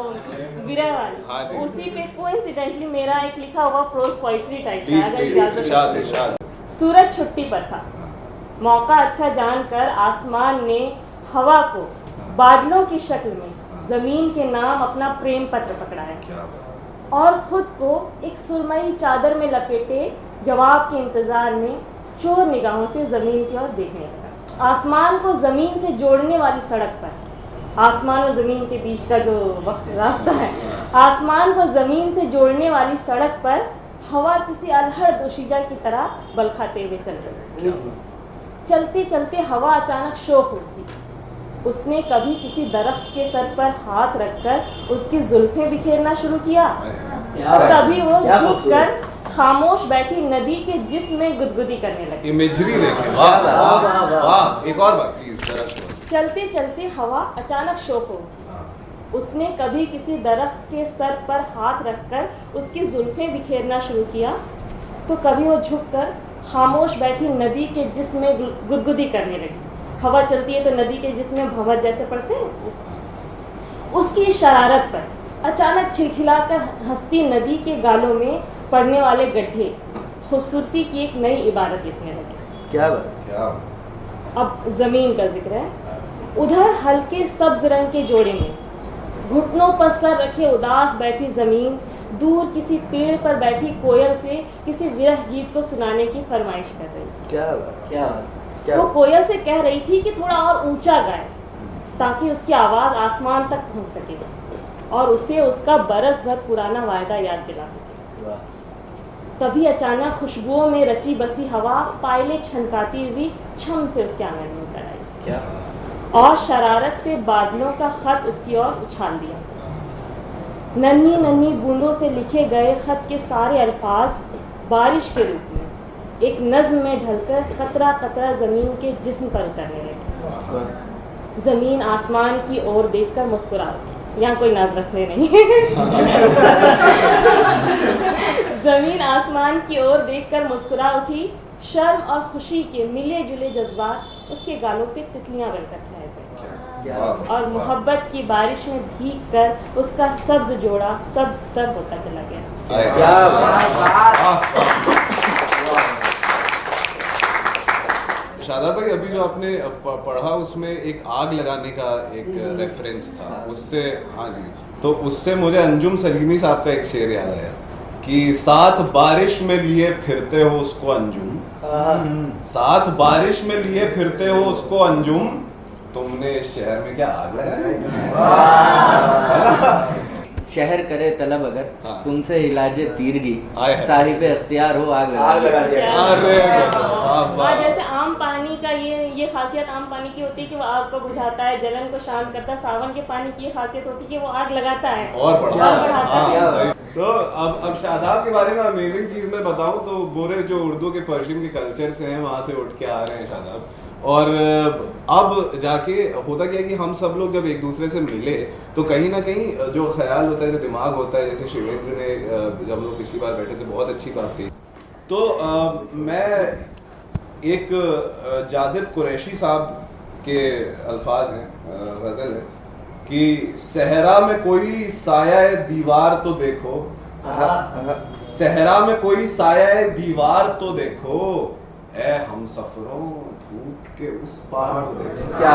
Speaker 2: विरह
Speaker 6: हाँ
Speaker 2: वाली,
Speaker 6: जी।
Speaker 2: उसी पे कोइंसिडेंटली मेरा एक लिखा हुआ प्रोज पोइट्री टाइप
Speaker 6: प्लीज
Speaker 2: है, अगर
Speaker 6: प्लीज,
Speaker 2: इजाजत
Speaker 6: इरशाद
Speaker 2: हो।
Speaker 6: इरशाद।
Speaker 2: सूरज छुट्टी पर था, मौका अच्छा जानकर आसमान ने हवा को बादलों की शक्ल में जमीन के नाम अपना प्रेम पत्र पकड़ाया और खुद को एक सुरमई चादर में लपेटे जवाब के इंतजार में चोर निगाहों से जमीन की ओर देखने लगा। आसमान को जमीन से जोड़ने वाली सड़क पर, आसमान और जमीन के बीच का जो रास्ता है, आसमान को जमीन से जोड़ने वाली सड़क पर हवा किसी अल्हड़ दोशीजा की तरह बल खाते हुए चल रही। चलते चलते हवा अचानक शोक उठी। उसने कभी किसी दरख्त के सर पर हाथ रखकर उसकी जुल्फें बिखेरना शुरू किया, और कभी वो झुककर खामोश बैठी नदी के जिस्म में गुदगुदी करने लगी।
Speaker 6: इमेजरी देखें, वाह वाह वाह वाह। एक और बार प्लीज जरा सुनो।
Speaker 2: चलते चलते हवा अचानक शोक हो उठी। उसने कभी किसी दरख्त के सर पर हाथ रखकर उसकी जुल्फें बिखेरना शुरू किया, तो कभी वो झुककर खामोश बैठी नदी के जिस्म में गुदगुदी करने लगी। हवा चलती है तो नदी के जिस्म में भंवर जैसे पड़ते हैं। उसकी शरारत पर अचानक खिलखिलाकर हंसती नदी के गालों में पड़ने वाले गड्ढे खूबसूरती की एक नई इबारत लिखने लगे।
Speaker 4: क्या बात।
Speaker 6: क्या
Speaker 2: अब जमीन का जिक्र है। उधर हल्के सब्ज रंग के जोड़े में घुटनों पर सर रखे उदास बैठी जमीन दूर किसी पेड़ पर बैठी कोयल से किसी विरह गीत को सुनाने की फरमाइश कर रही।
Speaker 4: क्या बात।
Speaker 5: क्या बात।
Speaker 4: क्या
Speaker 2: वो
Speaker 4: बात।
Speaker 2: कोयल से कह रही थी कि थोड़ा और ऊंचा गाए ताकि उसकी आवाज आसमान तक पहुंच सके और उसे उसका बरस भर पुराना वायदा याद दिला सके।
Speaker 4: वाह।
Speaker 2: तभी अचानक खुशबुओं में रची बसी हवा पायले छनकाती हुई छम से उसके आंगन में उतर आई
Speaker 4: क्या
Speaker 2: और शरारत से बादलों का खत उसकी ओर उछाल दिया। नन्ही नन्ही बूंदों से लिखे गए खत के सारे अल्फाज बारिश के रूप में एक नज्म में ढलकर कतरा कतरा जमीन के जिस्म पर उतरने लगे। जमीन आसमान की ओर देखकर मुस्कुरा उठी। यहाँ कोई नाज रखने नहीं। जमीन आसमान की ओर देखकर मुस्कुरा उठी। शर्म और खुशी के मिले जुले जज्बात उसके गालों पे तितलियां बनकर फैल गए
Speaker 4: क्या
Speaker 2: और मोहब्बत की बारिश में भीग कर उसका सब्ज जोड़ा सब तर होता चला गया।
Speaker 4: क्या बात।
Speaker 6: शादाब भाई, अभी जो आपने पढ़ा उसमें एक आग लगाने का एक रेफरेंस था, उससे हाँ जी, तो उससे मुझे अंजुम सलीमी साहब का एक शेर याद आया कि साथ बारिश में लिए फिरते हो उसको अंजुम, साथ बारिश में लिए फिरते हो उसको अंजुम, तुमने इस शहर में क्या आग लगाई?
Speaker 4: शहर करे तलब अगर
Speaker 6: हाँ।
Speaker 4: तुमसे इलाजे तीरगी
Speaker 6: आए हैं।
Speaker 4: साहिबे अख्तियार हो आग लगा दिया।
Speaker 6: अरे वाह, वाह।
Speaker 2: और जैसे आम पानी का ये खासियत आम पानी की होती है कि वो आग को बुझाता है, जलन को शांत करता है। सावन के पानी की ये खासियत होती है कि वो आग लगाता है
Speaker 6: और बढ़ा
Speaker 2: बढ़ाता है।
Speaker 1: तो अब शादाब के बारे में अमेजिंग चीज मैं बताऊं तो गोरे जो उर्दू के पर्शियन के कल्चर से हैं वहां से उठ के आ रहे हैं शादाब, और अब जाके होता क्या है कि हम सब लोग जब एक दूसरे से मिले तो कहीं ना कहीं जो ख्याल होता है, जो दिमाग होता है, जैसे शिवेंद्र ने जब हम लोग पिछली बार बैठे थे बहुत अच्छी बात कही, तो मैं एक जाजिब कुरैशी साहब
Speaker 6: के अल्फाज हैं, गज़ल है कि सहरा में कोई साया दीवार तो देखो, सहरा में कोई साया दीवार तो देखो, ए हम सफरों धूप के उस पार तो देखो।
Speaker 4: क्या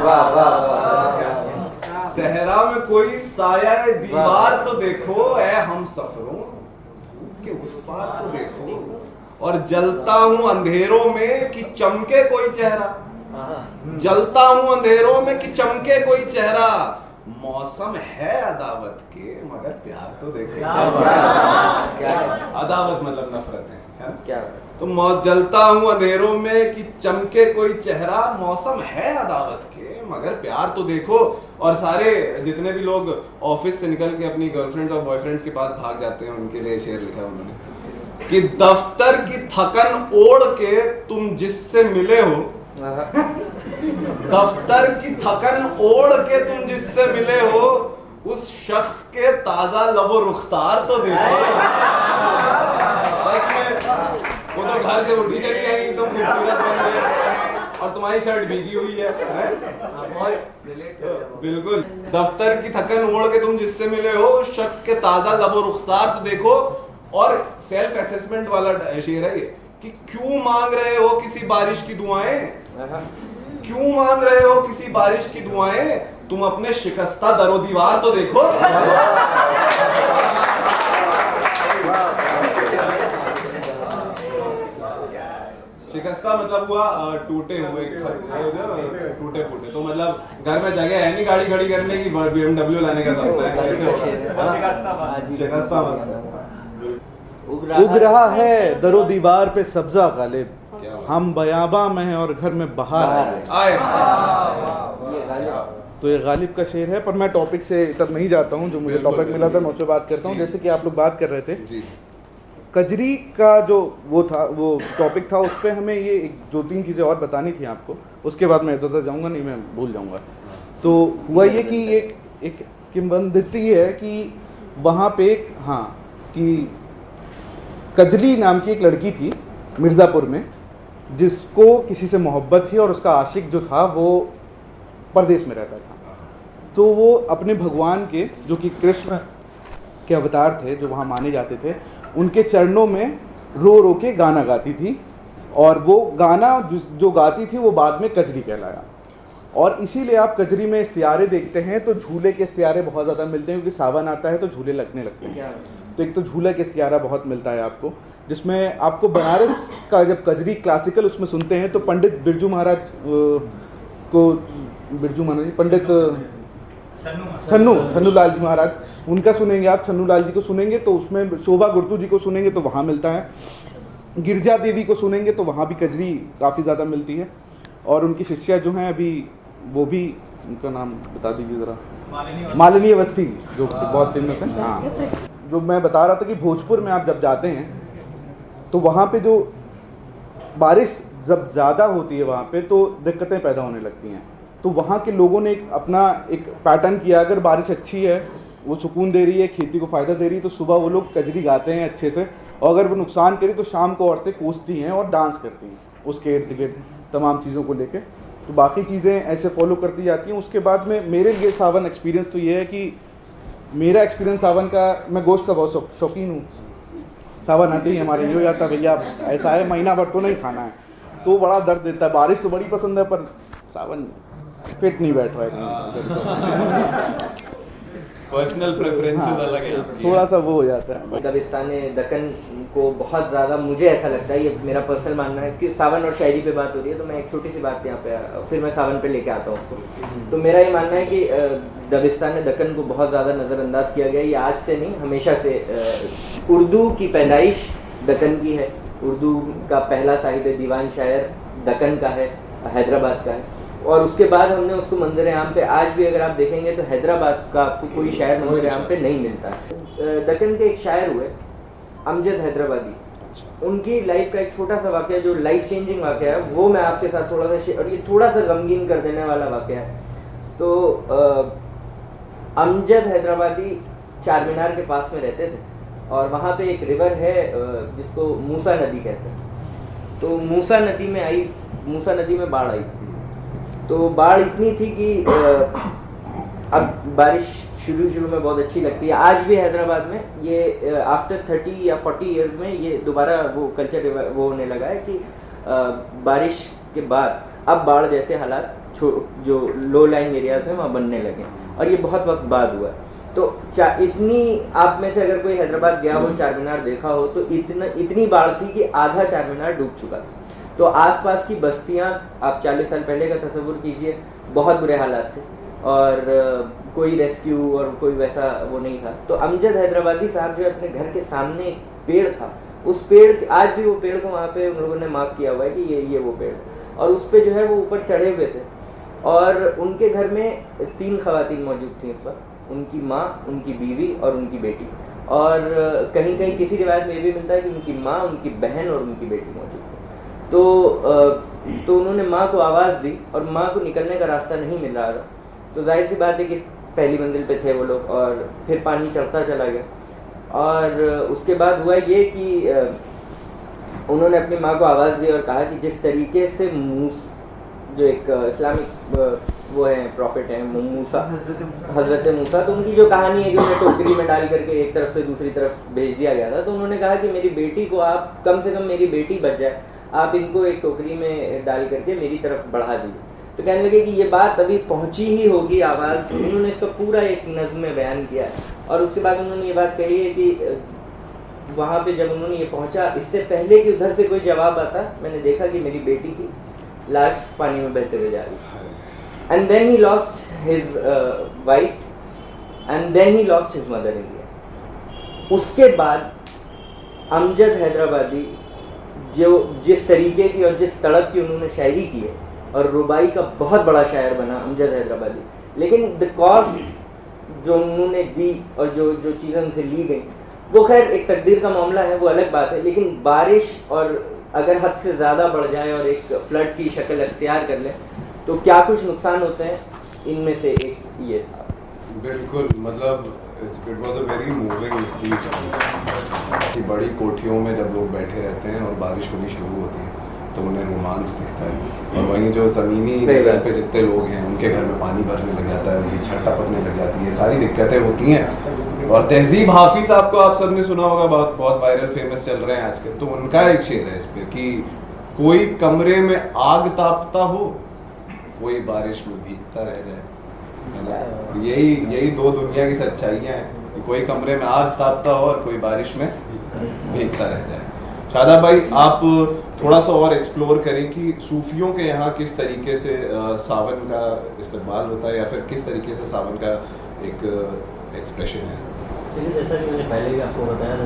Speaker 4: वाह वाह वाह।
Speaker 6: सहरा में कोई साया दीवार तो देखो, ए हम सफरों धूप के उस पार तो देखो, और जलता हूं अंधेरों में कि चमके कोई चेहरा, जलता हूं अंधेरों में कि चमके कोई चेहरा, मौसम है अदावत के मगर प्यार तो देखो। अदावत मतलब नफरत है ना?
Speaker 4: क्या
Speaker 6: तो जलता हूं अंधेरों में कि चमके कोई चेहरा, मौसम है अदावत के मगर प्यार तो देखो। और सारे जितने भी लोग ऑफिस से निकल के अपनी गर्लफ्रेंड्स और बॉयफ्रेंड्स के पास भाग जाते हैं, उनके लिए शेर लिखा है उन्होंने कि दफ्तर की थकन ओढ़ के तुम जिससे मिले हो, दफ्तर की थकन ओढ़ के तुम जिससे मिले हो, उस शख्स के ताजा लबो रुखसार तो देखो। सच में वो तो घर से उठी चली आई तो खूबसूरत बन गई और तुम्हारी शर्ट भीगी हुई है? बिल्कुल। दफ्तर की थकन ओढ़ के तुम जिससे मिले हो, उस शख्स के ताजा लबो रुखसार तो देखो। और सेल्फ असेसमेंट वाला शेर है ये कि क्यों मांग रहे हो किसी बारिश की दुआएं, क्यों मांग रहे हो किसी बारिश की दुआएं, तुम अपने शिकस्ता दरो दीवार तो देखो। शिकस्ता मतलब हुआ टूटे हुए, टूटे फूटे। तो मतलब घर में जगह है नहीं गाड़ी खड़ी करने की, BMW लाने का सपना है, कैसे होगा? शिकस्ता मतलब
Speaker 3: उग रहा है दरो दीवार पे सब्जा गालिब, हम बयाबा में हैं और घर में बहार
Speaker 6: आए।
Speaker 3: तो ये गालिब का शेर है। पर मैं टॉपिक से तब नहीं जाता हूँ, जो मुझे टॉपिक मिला था मैं उससे बात करता हूँ। जैसे कि आप लोग बात कर रहे थे
Speaker 6: जी,
Speaker 3: कजरी का जो वो टॉपिक था, उस पर हमें ये 2-3 चीज़ें और बतानी थी आपको, उसके बाद मैं इधर जाऊँगा, नहीं मैं भूल जाऊँगा। तो हुआ ये कि एक किंवदंती है कि वहाँ पे कि कजली नाम की एक लड़की थी मिर्ज़ापुर में, जिसको किसी से मोहब्बत थी और उसका आशिक जो था वो परदेश में रहता था। तो वो अपने भगवान के, जो कि कृष्ण के अवतार थे, जो वहाँ माने जाते थे, उनके चरणों में रो रो के गाना गाती थी। और वो गाना जो गाती थी वो बाद में कजरी कहलाया। और इसीलिए आप कजरी में इस्तियारे देखते हैं तो झूले के इस्तियारे बहुत ज़्यादा मिलते हैं, क्योंकि सावन आता है तो झूले लगने लगते हैं। तो एक तो झूला के इस्तियारा बहुत मिलता है आपको, जिसमें आपको बनारस का जब कजरी क्लासिकल उसमें सुनते हैं तो पंडित बिरजू महाराज पंडित छन्नू लाल जी महाराज, उनका सुनेंगे आप, छन्नू लाल जी को सुनेंगे तो उसमें शोभा गुर्तू जी को सुनेंगे तो वहाँ मिलता है, गिरजा देवी को सुनेंगे तो वहाँ भी कजरी काफ़ी ज़्यादा मिलती है। और उनकी शिष्या जो हैं अभी, वो भी, उनका नाम बता दीजिए ज़रा, मालिनी अवस्थी, जो बहुत फेमस है। हाँ, जो मैं बता रहा था कि भोजपुर में आप जब जाते हैं तो वहाँ पे जो बारिश जब ज़्यादा होती है वहाँ पे तो दिक्कतें पैदा होने लगती हैं। तो वहाँ के लोगों ने अपना एक पैटर्न किया, अगर बारिश अच्छी है, वो सुकून दे रही है, खेती को फ़ायदा दे रही है, तो सुबह वो लोग कजरी गाते हैं अच्छे से, और अगर वो नुकसान करे तो शाम को औरतें कोसती हैं और डांस करती हैं उसके इर्द गिर्द तमाम चीज़ों को लेके। तो बाकी चीज़ें ऐसे फॉलो करती जाती हैं। उसके बाद में मेरे लिए सावन एक्सपीरियंस तो ये है कि मेरा एक्सपीरियंस सावन का, मैं गोश्त का बहुत शौकीन हूँ। सावन आते ही हमारे ये हो जाता है, भैया ऐसा है महीना भर तो नहीं खाना है, तो बड़ा दर्द देता है। बारिश तो बड़ी पसंद है पर सावन फिट नहीं बैठ रहा है।
Speaker 6: पर्सनल प्रेफरेंसेस अलग है आपकी।
Speaker 3: थोड़ा सा वो हो जाता है।
Speaker 4: दबिस्तान दक्कन को बहुत ज़्यादा, मुझे ऐसा लगता है, ये मेरा पर्सनल मानना है कि सावन और शायरी पे बात हो रही है तो मैं एक छोटी सी बात यहाँ पे, फिर मैं सावन पे लेके आता हूँ। तो मेरा ये मानना है कि दबिस्तान दक्कन को बहुत ज़्यादा नज़रअंदाज किया गया। ये आज से नहीं, हमेशा से। उर्दू की पैदाइश दक्कन की है। उर्दू का पहला साहिब दीवान शायर दक्कन का है, हैदराबाद का है। और उसके बाद हमने उसको मंजर आम पे, आज भी अगर आप देखेंगे तो हैदराबाद का आपको कोई शायर मंजर आम पे नहीं मिलता है। दक्कन के एक शायर हुए अमजद हैदराबादी, उनकी लाइफ का एक छोटा सा वाकया जो लाइफ चेंजिंग वाकया है वो मैं आपके साथ थोड़ा सा, और ये थोड़ा सा गमगीन कर देने वाला वाकया है। तो अमजद हैदराबादी चार मीनार के पास में रहते थे और वहाँ पे एक रिवर है जिसको मूसा नदी कहते हैं। तो मूसा नदी में बाढ़ आई थी। तो बाढ़ इतनी थी कि अब बारिश शुरू में बहुत अच्छी लगती है। आज भी हैदराबाद में ये आफ्टर 30 या 40 इयर्स में ये दोबारा वो कल्चर वो होने लगा है कि बारिश के बाद अब बाढ़ जैसे हालात जो लो लाइन एरियाज हैं वहाँ बनने लगे, और ये बहुत वक्त बाद हुआ। तो इतनी, आप में से अगर कोई हैदराबाद गया हो, चार मीनार देखा हो, तो इतनी बाढ़ थी कि आधा चार मीनार डूब चुका था। तो आसपास की बस्तियां, आप 40 साल पहले का तस्वुर कीजिए, बहुत बुरे हालात थे और कोई रेस्क्यू और कोई वैसा वो नहीं था। तो अमजद हैदराबादी साहब जो अपने घर के सामने एक पेड़ था, उस पेड़, आज भी वो पेड़ को वहाँ पे उन लोगों ने मार्क किया हुआ है कि ये वो पेड़, और उस पे जो है वो ऊपर चढ़े हुए थे। और उनके घर में 3 खवातीन मौजूद थी इस वक्त, उनकी माँ, उनकी बीवी और उनकी बेटी। और कहीं कहीं किसी रिवायत में ये भी मिलता है कि उनकी माँ, उनकी बहन और उनकी बेटी मौजूद थी। तो उन्होंने माँ को आवाज़ दी और माँ को निकलने का रास्ता नहीं मिल रहा था। तो जाहिर सी बात है कि पहली मंजिल पे थे वो लोग, और फिर पानी चढ़ता चला गया। और उसके बाद हुआ ये कि उन्होंने अपनी माँ को आवाज़ दी और कहा कि जिस तरीके से मूसा, जो एक इस्लामिक वो है प्रॉफिट है मूसा, हजरत मूसा, तो उनकी जो कहानी है कि उन्हें टोकरी में डाल करके एक तरफ से दूसरी तरफ भेज दिया गया था। तो उन्होंने कहा कि मेरी बेटी को आप, कम से कम मेरी बेटी बच जाए, आप इनको एक टोकरी में डाल करके मेरी तरफ बढ़ा दीजिए। तो कहने लगे कि ये बात अभी पहुंची ही होगी आवाज़। उन्होंने इसका पूरा एक नज़्म में बयान किया, और उसके बाद उन्होंने ये बात कही है कि वहाँ पे जब उन्होंने ये पहुंचा, इससे पहले कि उधर से कोई जवाब आता, मैंने देखा कि मेरी बेटी की लाश पानी में बहते हुए जा रही है। And then he lost his wife, and then he lost his mother in India. उसके बाद अमजद हैदराबादी जो जिस तरीके की और जिस तड़प की उन्होंने शायरी की है, और रुबाई का बहुत बड़ा शायर बना अमजद हैदराबादी, लेकिन द कॉज जो उन्होंने दी और जो चीज़ें उनसे ली गई, वो खैर एक तकदीर का मामला है, वो अलग बात है। लेकिन बारिश और अगर हद से ज़्यादा बढ़ जाए और एक फ्लड की शक्ल अख्तियार कर ले, तो क्या कुछ नुकसान होते हैं, इनमें से एक ये था।
Speaker 6: बिल्कुल, मतलब it was a very moving piece कि बड़ी कोठियों में जब लोग बैठे रहते हैं और बारिश होनी शुरू होती है तो उन्हें रोमांस दिखता है, और वहीं जो ज़मीनी लेवल पे जितने लोग हैं उनके घर में पानी भरने लग जाता है, उनकी छत टपकने लग जाती है, सारी दिक्कतें होती हैं। और तहजीब हाफिज आपको, आप सबने सुना होगा, बहुत वायरल फेमस चल रहे हैं आजकल। तो उनका एक शेर है इस पे कि कोई कमरे में आग तापता हो, कोई बारिश में भीगता रह जाए, है ना। यही दो दुनिया की सच्चाइयाँ हैं कि कोई कमरे में आग तापता हो और कोई बारिश में भीगता रह जाए। शादाब भाई, आप थोड़ा सा और एक्सप्लोर करें कि सूफियों के यहाँ किस तरीके से सावन का इस्तेमाल होता है, या फिर किस तरीके से सावन का एक एक्सप्रेशन है।
Speaker 5: लेकिन जैसा कि मैंने पहले भी आपको बताया था,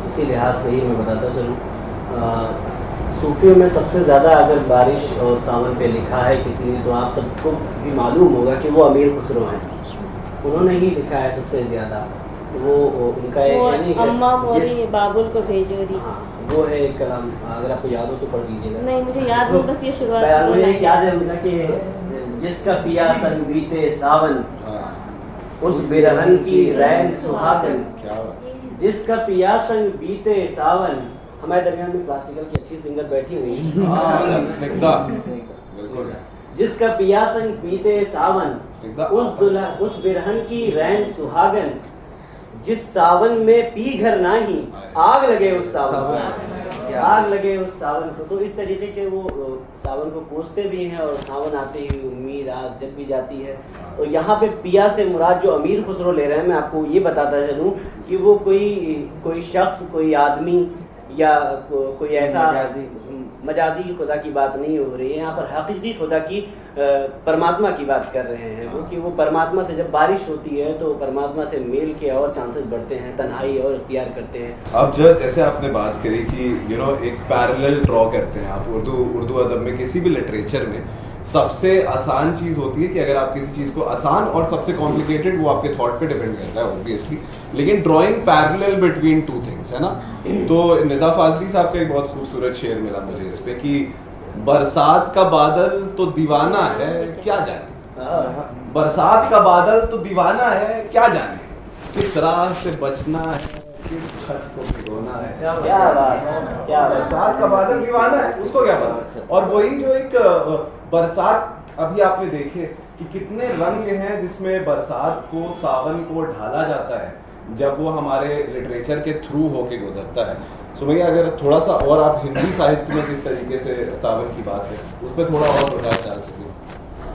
Speaker 5: उसी लिहाज से ही मैं बताता चलूँ, सूफियों में सबसे ज़्यादा अगर बारिश और सावन पे लिखा है किसी ने, तो आप सबको भी मालूम होगा कि वो अमीर खुसरो हैं, उन्होंने ही लिखा है सबसे ज़्यादा। वो उनका एक
Speaker 2: अम्मा मोरी बाबुल को भेजो दी,
Speaker 5: हाँ, वो है एक कलाम, अगर आपको याद हो तो पढ़ लीजिएगा।
Speaker 2: नहीं मुझे याद नहीं, बस ये शुरुआत
Speaker 5: याद है मुझे कि जिसका पिया सन बीते सावन, उस बिरहन की रैन सुहागन, जिसका पिया संग बीते सावन। हमारे दरमियान में क्लासिकल की अच्छी सिंगर बैठी हुई है, जिसका पिया संग बीते सावन, उस बिरहन की रैन सुहागन, जिस सावन में पी घर नाही, आग लगे उस सावन, आग लगे उस सावन को। तो इस तरीके के वो सावन को कोसते भी हैं, और सावन आते ही उम्मीद आज जग भी जाती है। और यहाँ पे पिया से मुराद जो अमीर खुसरो ले रहे हैं, मैं आपको ये बताता चलूँ कि वो कोई शख्स, कोई आदमी या कोई ऐसा मजाजी खुदा की बात नहीं हो रही है, यहाँ पर हकीकी खुदा की परमात्मा की बात कर रहे हैं वो, कि वो परमात्मा से जब बारिश होती है तो परमात्मा से मेल के और चांसेस बढ़ते हैं, तन्हाई और इख्तियार करते हैं।
Speaker 6: अब जैसे आपने बात करी कि एक पैरेलल ड्रॉ करते हैं आप उर्दू अदब में, किसी भी लिटरेचर में सबसे आसान चीज होती है कि अगर आप किसी चीज को आसान, और सबसे कॉम्प्लिकेटेड वो आपके थॉट पे डिपेंड करता है ऑब्वियसली, लेकिन drawing parallel between two things, है ना। तो निदा फाजली साहब का एक बहुत खूबसूरत शेर मिला मुझे इस पे कि बरसात का बादल तो दीवाना है क्या जाने, बरसात का बादल तो दीवाना है क्या जाने, किस राह से बचना है, किस छत को भिगोना है।
Speaker 5: क्या बात,
Speaker 6: बरसात का बादल दीवाना है, उसको क्या पता। और वही जो एक बरसात
Speaker 1: अभी आपने देखे कि कितने रंग हैं जिसमें बरसात को, सावन को ढाला जाता है जब वो हमारे लिटरेचर के थ्रू होके गुजरता है। सुमैया, अगर थोड़ा सा और आप हिंदी साहित्य में किस तरीके से सावन की बात है उस पर थोड़ा और प्रकाश डाल सकें।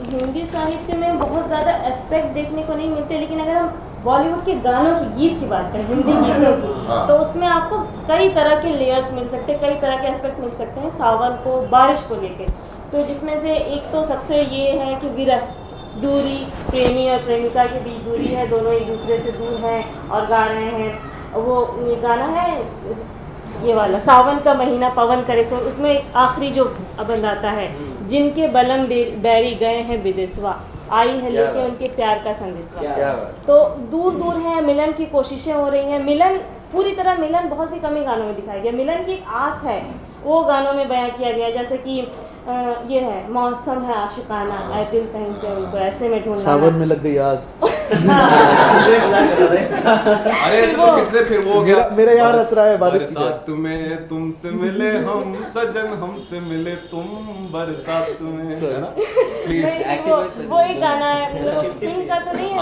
Speaker 2: हिंदी साहित्य में बहुत ज़्यादा एस्पेक्ट देखने को नहीं मिलते, लेकिन अगर हम बॉलीवुड के गानों की, गीत की बात करें, हिंदी गीतों की, तो उसमें आपको कई तरह के लेयर्स मिल सकते हैं, कई तरह के एस्पेक्ट मिल सकते हैं सावन को, बारिश को लेकर। तो जिसमें से एक तो सबसे ये है कि विरह, दूरी, प्रेमी और प्रेमिका के बीच दूरी है, दोनों एक दूसरे से दूर हैं और गा रहे हैं। वो ये गाना है ये वाला, सावन का महीना पवन करे सो, उसमें एक आखिरी जो अबंध आता है, जिनके बलम बैरी गए हैं विदेशवा, आई है लेके उनके प्यार का संदेशवा। तो दूर दूर है, मिलन की कोशिशें हो रही हैं। मिलन पूरी तरह, मिलन बहुत ही कम ही गानों में दिखाया गया। मिलन की एक आस है, वो गानों में बयां किया गया। जैसे कि ये है, मौसम है आशिकाना, ऐ दिल कहीं से उनको ऐसे में ढूंढना,
Speaker 3: सावन में लग गई आग।
Speaker 6: अरे ऐसे तो कितने फिर वो हो गया,
Speaker 3: मेरा यार हंस रहा है बारिश की
Speaker 6: बरसात में तुमसे मिले हम सजन, हमसे मिले तुम बरसात में, है ना? प्लीज।
Speaker 2: वो एक गाना है, वो फिल्म का तो नहीं है,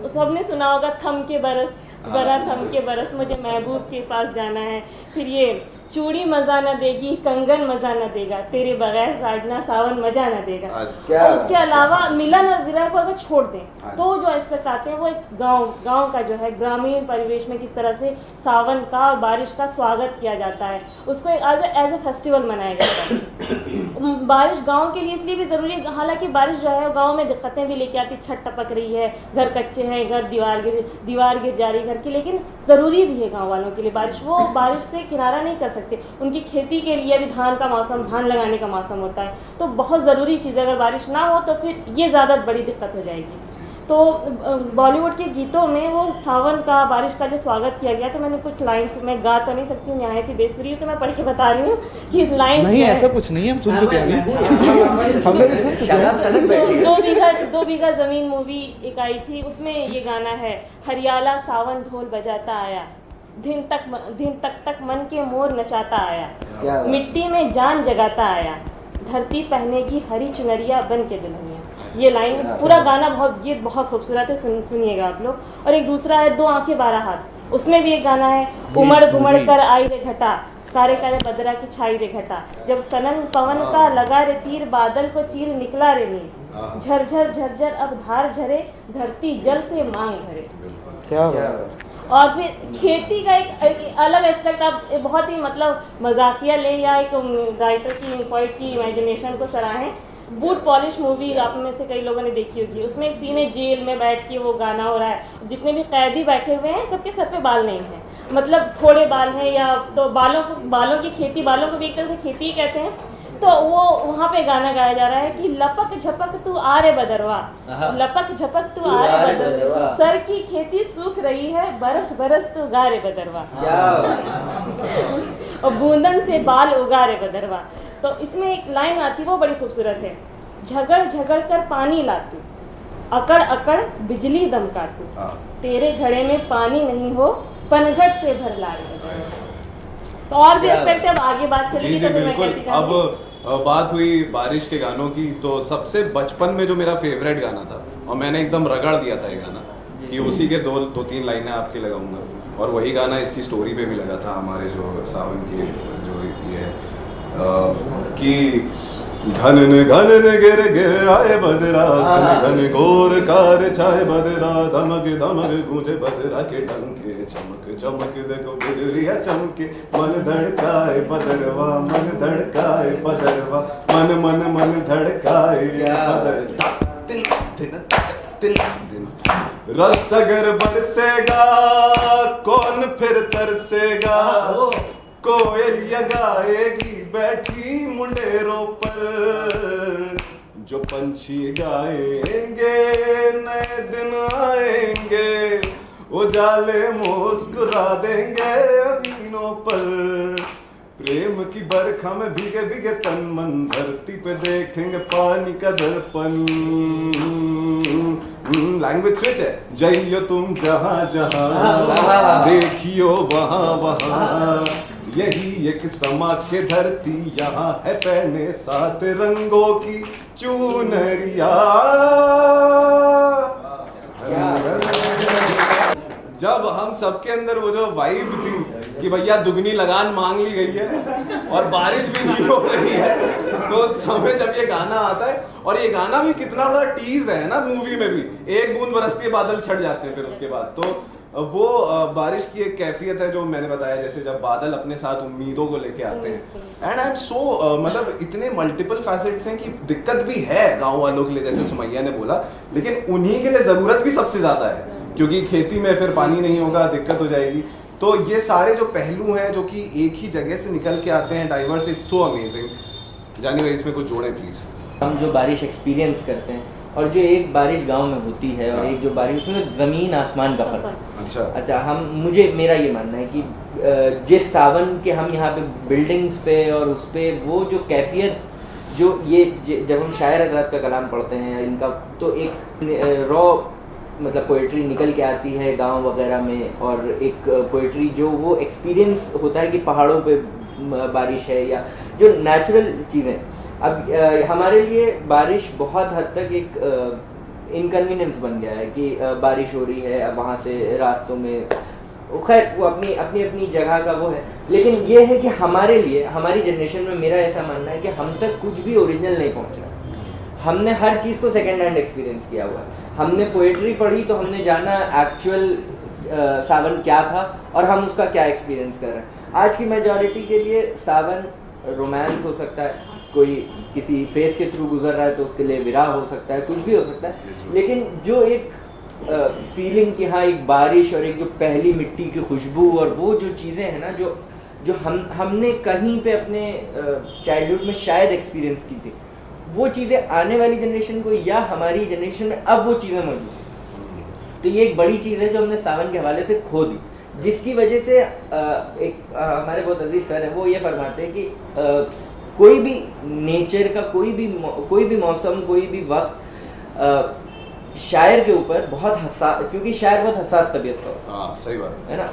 Speaker 2: तो सबने सुना होगा, थम के बरस बरा थम के बरस, मुझे महबूब के पास जाना है। फिर ये चूड़ी मजा न देगी, कंगन मजा न देगा, तेरे बगैर साजना सावन मजा न देगा। और उसके अलावा मिलन और विरह को अगर छोड़ दें तो जो एस्पेक्ट आते हैं वो एक गांव का जो है, ग्रामीण परिवेश में किस तरह से सावन का और बारिश का स्वागत किया जाता है, उसको एज ए फेस्टिवल मनाया जाता है। बारिश गाँव के लिए इसलिए भी ज़रूरी है, हालांकि बारिश जो है गाँव में दिक्कतें भी लेके आती, छत टपक रही है, घर कच्चे हैं, घर दीवार गिर जा रही घर की, लेकिन ज़रूरी भी है गाँव वालों के लिए बारिश। वो बारिश से किनारा नहीं कर सकते, उनकी खेती के लिए भी धान का मौसम, धान लगाने का मौसम होता है, तो बहुत ज़रूरी चीज़ है। अगर बारिश ना हो तो फिर ये ज़्यादा बड़ी दिक्कत हो जाएगी। तो बॉलीवुड के गीतों में वो सावन का, बारिश का जो स्वागत किया गया, तो मैंने कुछ लाइन्स, मैं गा तो नहीं सकती हूँ, निहायती बेसुरी हूँ, तो मैं पढ़ के बता रही हूँ कि इस लाइन
Speaker 3: नहीं, ऐसा कुछ नहीं है, हम सुन चुके हैं, हमने भी सुन चुके हैं।
Speaker 2: 2 बीघा जमीन मूवी एक आई थी, उसमें ये गाना है, हरियाला सावन ढोल बजाता आया, दिन तक मन के मोर नचाता आया, मिट्टी में जान जगाता आया, धरती पहनेगी हरी चुनरिया बन के दुल्हनिया। ये लाइन, पूरा गाना गीत बहुत खूबसूरत है, सुनिएगा आप लोग। और एक दूसरा है, 2 आंखें 12 हाथ, उसमें भी एक गाना है, उमड़ घुमड़ कर आई रे घटा, कारे कारे बदरा की छाई रे घटा, जब सनन पवन का लगा रे तीर, बादल को चीर निकला रे नीर, झरझर झरझर अब धार झरे, धरती जल से मांग भरे।
Speaker 3: क्या
Speaker 2: और फिर खेती का एक अलग एस्पेक्ट, आप बहुत ही मतलब मजाकिया ले या एक राइटर की, पोइट की इमेजिनेशन को सराहें। बूट पॉलिश मूवी आप में से कई लोगों ने देखी होगी, उसमें एक सीन है, जेल में बैठ के वो गाना हो रहा है, जितने भी कैदी बैठे हुए हैं सबके सर पे बाल नहीं है, मतलब थोड़े बाल हैं, या तो बालों की खेती, बालों को भी एक तरह से खेती ही कहते हैं। तो वो वहाँ पे गाना गाया जा रहा है कि लपक झपक तू आ रे बदरवा, लपक झपक तू आ रे बदरवा, सर की खेती सूख रही है, बरस बरस तू गा रे बदरवा, और बूंदन से बाल उगा रे बदरवा। तो इसमें एक लाइन आती है, वो बड़ी खूबसूरत है, झगड़ झगड़ कर पानी लातू, अकड़ अकड़ बिजली दमका तू, तेरे घड़े में पानी नहीं हो, पनघट से भर ला रे बदरवा। तो और भी एस्पेक्ट है, अब आगे बात चलेगी।
Speaker 6: जी बिल्कुल। अब बात हुई बारिश के गानों की, तो सबसे बचपन में जो मेरा फेवरेट गाना था, और मैंने एकदम रगड़ दिया था ये गाना, कि उसी के 2-3 लाइनें आपके लगाऊंगा, और वही गाना इसकी स्टोरी पे भी लगा था, हमारे जो सावन की जो ये कि घनन घनन गिर गिर आए बदरा, घन घन घोर कार छाए बदरा, धमक धमक गूंजे बदरा के डंके, चमक चमक देखो बिजलियां चमके, मन धड़काए बदरवा, मन धड़काए बदरवा, मन मन मन धड़काए बदरवा, दिन दिन दिन दिन, रस अगर बरसेगा कौन फिर तरसेगा, कोयलिया गाएगी बैठी मुंडेरों पर, जो पंछी गाएंगे नए दिन आएंगे, उजाले मुस्कुरा देंगे अमीनों पर, प्रेम की बरखा में भीगे भीगे तन मन, धरती पे देखेंगे पानी का दर्पण। लैंग्वेज स्विच है, जाइयो तुम जहां जहां, देखियो वहां वहां, यही
Speaker 1: एक समा के धरती, यहाँ है पहने 7 रंगों की चुनरिया। जब हम सबके अंदर वो जो वाइब थी कि भैया दुगनी लगान मांग ली गई है और बारिश भी नहीं हो रही है, तो उस समय जब ये गाना आता है, और ये गाना भी कितना बड़ा टीज है ना मूवी में भी, एक बूंद बरसती है बादल छट जाते हैं फिर उसके बाद, तो वो बारिश की एक कैफियत है जो मैंने बताया, जैसे जब बादल अपने साथ उम्मीदों को लेके आते हैं। एंड आई एम सो मतलब इतने मल्टीपल फैसेट्स हैं कि दिक्कत भी है गांव वालों के लिए, जैसे सुमैया ने बोला, लेकिन उन्हीं के लिए जरूरत भी सबसे ज्यादा है, क्योंकि खेती में फिर पानी नहीं होगा, दिक्कत हो जाएगी। तो ये सारे जो पहलू हैं जो कि एक ही जगह से निकल के आते हैं, डाइवर्स, इट्स सो अमेजिंग। जानी भाई इसमें कुछ जोड़ें प्लीज।
Speaker 4: हम जो बारिश एक्सपीरियंस करते हैं और जो एक बारिश गांव में होती है और एक जो बारिश में ज़मीन आसमान का फर्क है। अच्छा मुझे मेरा ये मानना है कि जिस सावन के हम यहाँ पे बिल्डिंग्स पे और उस पे वो जो कैफियत, जो ये जब हम शायर हज़रात का कलाम पढ़ते हैं इनका, तो एक रॉ मतलब पोइट्री निकल के आती है गांव वगैरह में, और एक पोइट्री जो वो एक्सपीरियंस होता है कि पहाड़ों पे बारिश है या जो नेचुरल चीज़ें। अब हमारे लिए बारिश बहुत हद तक एक इनकन्वीनियंस बन गया है कि बारिश हो रही है, अब वहाँ से रास्तों में, खैर वो अपनी अपनी जगह का वो है, लेकिन ये है कि हमारे लिए, हमारी जनरेशन में मेरा ऐसा मानना है कि हम तक कुछ भी ओरिजिनल नहीं पहुँचा। हमने हर चीज़ को सेकेंड हैंड एक्सपीरियंस किया हुआ है। हमने पोइट्री पढ़ी तो हमने जाना एक्चुअल सावन क्या था और हम उसका क्या एक्सपीरियंस कर रहे हैं। आज की मेजॉरिटी के लिए सावन रोमांस हो सकता है, कोई किसी फेस के थ्रू गुजर रहा है तो उसके लिए विरह हो सकता है, कुछ भी हो सकता है, लेकिन जो एक फीलिंग कि हाँ एक बारिश और एक जो पहली मिट्टी की खुशबू और वो जो चीज़ें हैं ना जो हमने कहीं पे अपने चाइल्डहुड में शायद एक्सपीरियंस की थी, वो चीज़ें आने वाली जनरेशन को या हमारी जनरेशन में अब वो चीज़ें मौजूद हैं। तो ये एक बड़ी चीज़ है जो हमने सावन के हवाले से खो दी, जिसकी वजह से हमारे बहुत अजीज सर हैं, वो ये फरमाते हैं कि कोई भी नेचर का कोई भी मौसम, कोई भी वक्त शायर के ऊपर बहुत हसास, क्योंकि शायर बहुत हसास तबीयत का होता है।
Speaker 6: हाँ सही बात
Speaker 4: है ना,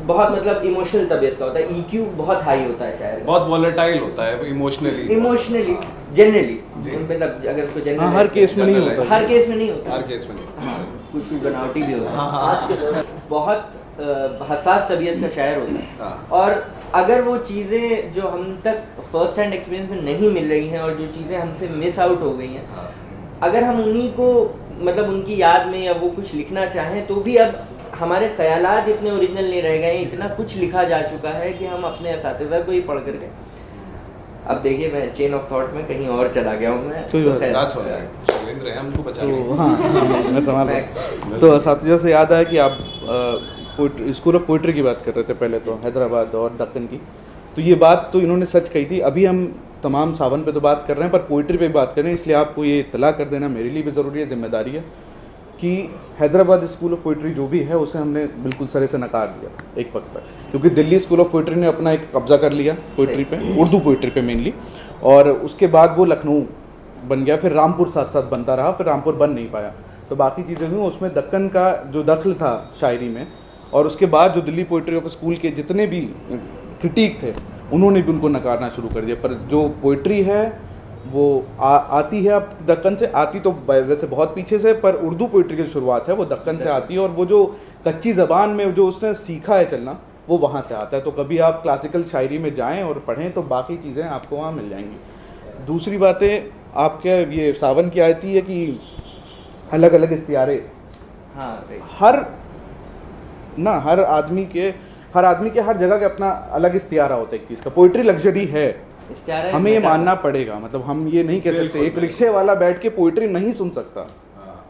Speaker 4: बहुत मतलब इमोशनल तबीयत का होता है, EQ बहुत हाई होता है शायर,
Speaker 6: बहुत वॉलेटाइल होता है इमोशनली
Speaker 4: जनरली, मतलब अगर उसको जनरली
Speaker 3: हर केस में नहीं होता,
Speaker 4: हर केस में नहीं होता,
Speaker 6: हर केस में नहीं,
Speaker 4: कुछ बनावटी भी होता है, आज के दौर बहुत हसास तबीयत का शायर होता है। और अगर वो चीज़ें जो हम तक फर्स्ट हैंड एक्सपीरियंस में नहीं मिल रही हैं और जो चीज़ें हमसे मिस आउट हो गई हैं, अगर हम उन्हीं को मतलब उनकी याद में या वो कुछ लिखना चाहें तो भी अब हमारे ख्यालात इतने ओरिजिनल नहीं रह गए, इतना कुछ लिखा जा चुका है कि हम अपने असातिज़ा को ही पढ़ करके, अब देखिए मैं चेन ऑफ थॉट में कहीं और चला गया हूँ मैं,
Speaker 3: तो असातिज़ा से याद आया कि आप स्कूल ऑफ पोइट्री की बात कर रहे थे पहले तो, हैदराबाद और दक्कन की, तो ये बात तो इन्होंने सच कही थी। अभी हम तमाम सावन पे तो बात कर रहे हैं पर पोइट्री पे बात कर रहे हैं, इसलिए आपको ये इत्तला कर देना मेरे लिए भी ज़रूरी है, जिम्मेदारी है कि हैदराबाद स्कूल ऑफ पोइट्री जो भी है उसे हमने बिल्कुल सरे से नकार दिया एक वक्त पर, क्योंकि दिल्ली स्कूल ऑफ पोइट्री ने अपना एक कब्जा कर लिया पोइट्री पे, उर्दू पोइट्री पे मेनली, और उसके बाद वो लखनऊ बन गया, फिर रामपुर साथ साथ बनता रहा, फिर रामपुर बन नहीं पाया, तो बाकी चीज़ें हुई, उसमें दक्कन का जो दखल था शायरी में, और उसके बाद जो दिल्ली पोइट्री ऑफ स्कूल के जितने भी क्रिटिक थे उन्होंने भी उनको नकारना शुरू कर दिया। पर जो पोइट्री है वो आती है अब दक्कन से, आती तो वैसे बहुत पीछे से, पर उर्दू पोइट्री की शुरुआत है वो दक्कन से आती है, और वो जो कच्ची ज़बान में जो उसने सीखा है चलना वो वहाँ से आता है। तो कभी आप क्लासिकल शायरी में जाएँ और पढ़ें तो बाकी चीज़ें आपको वहाँ मिल जाएंगी। दूसरी बातें आपके ये सावन की आती है कि अलग अलग इस्तियारे, हाँ हर आदमी के हर जगह के अपना अलग इस्तियारा होता है एक चीज़ का। पोइट्री लग्जरी है, हमें ये मानना पड़ेगा, मतलब हम ये नहीं कह सकते एक रिक्शे वाला बैठ के पोइट्री नहीं सुन सकता।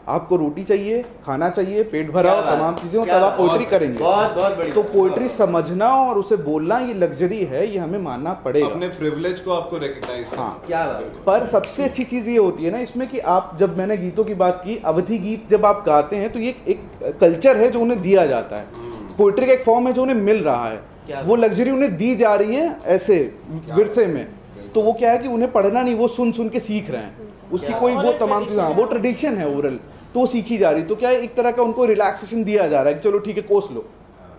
Speaker 3: आपको रोटी चाहिए, खाना चाहिए, पेट भरा हो, तमाम चीजें हो, तब आप पोइट्री करेंगे।
Speaker 4: बहुत बड़ी
Speaker 3: तो पोइट्री समझना और उसे बोलना ये लग्जरी है, ये हमें मानना पड़ेगा।
Speaker 6: अपने प्रिविलेज को आपको रिकॉग्नाइज करना।
Speaker 3: हाँ,
Speaker 4: क्या
Speaker 3: पर सबसे अच्छी चीज ये होती है ना इसमें कि आप, जब मैंने गीतों की बात की, अवधी गीत जब आप गाते हैं तो ये एक कल्चर है जो उन्हें दिया जाता है, पोइट्री का एक फॉर्म है जो उन्हें मिल रहा है, वो लग्जरी उन्हें दी जा रही है ऐसे विरसे में। तो वो क्या है कि उन्हें पढ़ना नहीं, वो सुन सुन के सीख रहे हैं, उसकी कोई वो तमाम चीज़, वो ट्रेडिशन है ओरल, तो वो सीखी जा रही। तो क्या है, एक तरह का उनको रिलैक्सेशन दिया जा रहा है कि चलो ठीक है कोस लो,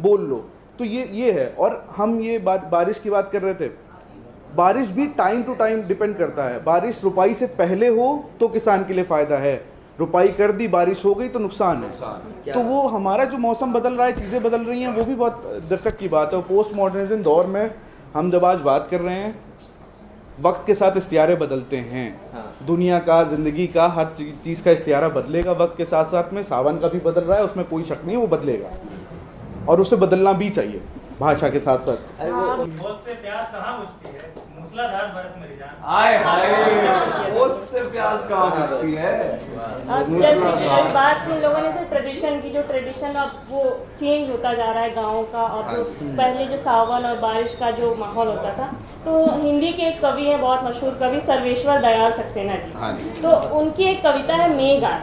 Speaker 3: बोल लो, तो ये है। और हम ये बारिश की बात कर रहे थे, बारिश भी टाइम टू टाइम डिपेंड करता है। बारिश रुपाई से पहले हो तो किसान के लिए फ़ायदा है, रुपाई कर दी, बारिश हो गई तो नुकसान है। तो वो हमारा जो मौसम बदल रहा है, चीज़ें बदल रही हैं, वो भी बहुत दिक्कत की बात है। और पोस्ट मॉडर्निज्म दौर में हम जब आज बात कर रहे हैं, वक्त के साथ इस्तियारे बदलते हैं। दुनिया का, ज़िंदगी का, हर चीज़ का इस्तियारा बदलेगा वक्त के साथ साथ में। सावन का भी बदल रहा है, उसमें कोई शक नहीं है, वो बदलेगा और उसे बदलना भी चाहिए भाषा के साथ साथ।
Speaker 7: ओस से प्यास कहाँ बुझती है, मूसलाधार बरस मेरी जान।
Speaker 1: आए हाय, ओस से प्यास कहाँ बुझती है।
Speaker 2: अब जैसे बात इन लोगों ने ट्रेडिशन की, जो ट्रेडिशन अब वो चेंज होता जा रहा है गाँव का। और जो पहले जो सावन और बारिश का जो माहौल होता था, तो हिंदी के एक कवि हैं बहुत मशहूर कवि, सर्वेश्वर दयाल सक्सेना जी। तो उनकी एक कविता है मेघ आए,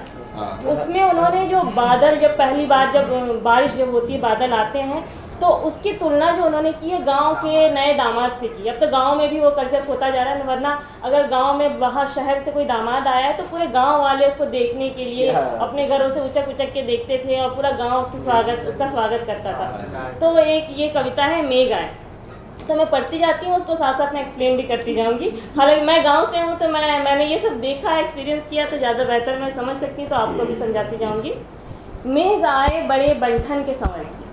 Speaker 2: उसमें उन्होंने जो बादल, जब पहली बार जब बारिश जब होती है, बादल आते हैं, तो उसकी तुलना जो उन्होंने की है गांव के नए दामाद से की। अब तो गांव में भी वो कल्चर होता जा रहा है, वरना अगर गांव में बाहर शहर से कोई दामाद आया है तो पूरे गांव वाले उसको देखने के लिए अपने घरों से उचक उचक के देखते थे और पूरा गांव उसका स्वागत करता था। तो एक ये कविता है मेघ आए, तो मैं पढ़ती जाती हूँ, उसको साथ साथ में एक्सप्लेन भी करती जाऊँगी। हालांकि मैं गांव से हूँ तो मैंने ये सब देखा, एक्सपीरियंस किया, तो ज़्यादा बेहतर मैं समझ सकती हूँ, तो आपको भी समझाती जाऊँगी। मेघ आए बड़े बंठन के संवर की,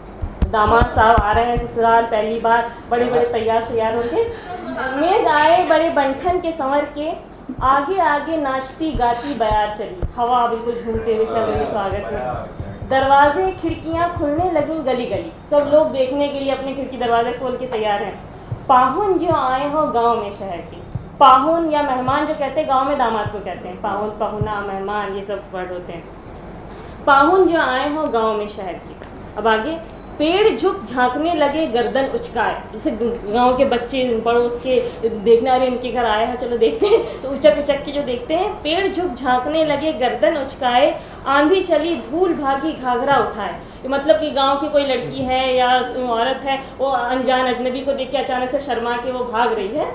Speaker 2: दामाद साहब आ रहे हैं ससुराल पहली बार, बड़े बड़े तैयार होके। मेघ आए बड़े बंठन के संवर के, आगे आगे नाचती गाती बयार चली, हवा बिल्कुल झूमते हुए चल रही स्वागत में। दरवाजे खिड़कियां खुलने लगी गली गली, सब लोग देखने के लिए अपने खिड़की दरवाजे खोल के तैयार हैं। पाहुन जो आए हो गांव में शहर के, पाहुन या मेहमान जो कहते हैं गांव में दामाद को कहते हैं, पाहुन, पहुना, मेहमान, ये सब वर्ड होते हैं। पाहुन जो आए हो गांव में शहर के। अब आगे, पेड़ झुक झांकने लगे गर्दन उचकाए, जैसे गांव के बच्चे पड़ोस के देखने, अरे इनके घर आए हैं चलो देखते हैं, तो उचक उचक के जो देखते हैं। पेड़ झुक झांकने लगे गर्दन उचकाए, आंधी चली धूल भागी घाघरा उठाए। मतलब कि गांव की कोई लड़की है या औरत है, वो अनजान अजनबी को देख के अचानक से शर्मा के वो भाग रही है।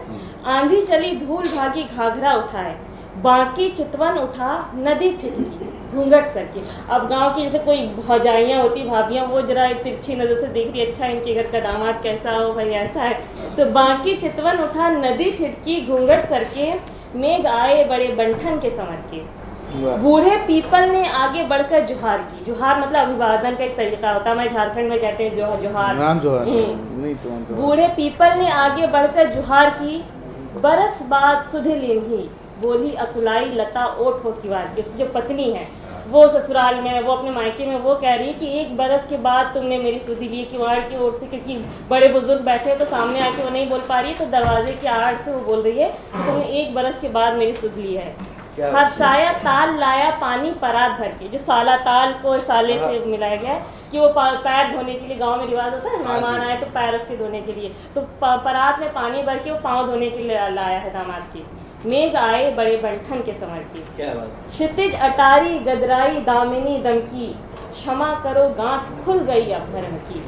Speaker 2: आंधी चली धूल भागी घाघरा उठाए, बाकी चितवन उठा नदी ठिठकी घूंघट सर की। अब गांव की जैसे कोई भौजाइयाँ होती, भाभियाँ, वो जरा एक तिरछी नज़र से देख रही, अच्छा इनके घर का दामाद कैसा हो भाई, ऐसा है। तो बाकी चितवन उठा नदी ठिठकी घूंघट सर के, मेघ आए बड़े बंठन के संवर के। बूढ़े पीपल ने आगे बढ़कर जुहार की, जुहार मतलब अभिवादन का एक तरीका होता है, हमारे झारखंड में कहते हैं जोहार,
Speaker 3: नाम जोहार नहीं तो।
Speaker 2: बूढ़े पीपल ने आगे बढ़कर जुहार की, बरस बाद सुधिलीन ही बोली अकुलाई लता ओठ हो किवार की। जो पत्नी है वो ससुराल में, वो अपने मायके में, वो कह रही है कि एक बरस के बाद तुमने मेरी सुधी ली किवाड़ की ओर से, क्योंकि बड़े बुजुर्ग बैठे तो सामने आके वो नहीं बोल पा रही, तो दरवाजे की आड़ से वो बोल रही है कि तुमने एक बरस के बाद मेरी सुध ली है। हर्षाया ताल लाया पानी परात भर के, जो साला ताल को साले से मिलाया गया है कि वो पैर धोने के लिए, गांव में रिवाज होता है मेहमान आए तो पैर उसके धोने के लिए, तो परात में पानी भर के वो पाँव धोने के लिए लाया है दामाद की। मेघ आए बड़े बंठन के संवर की, क्षितिज अटारी गदराई दामिनी दमकी, क्षमा करो गांठ खुल गई अब भरम की,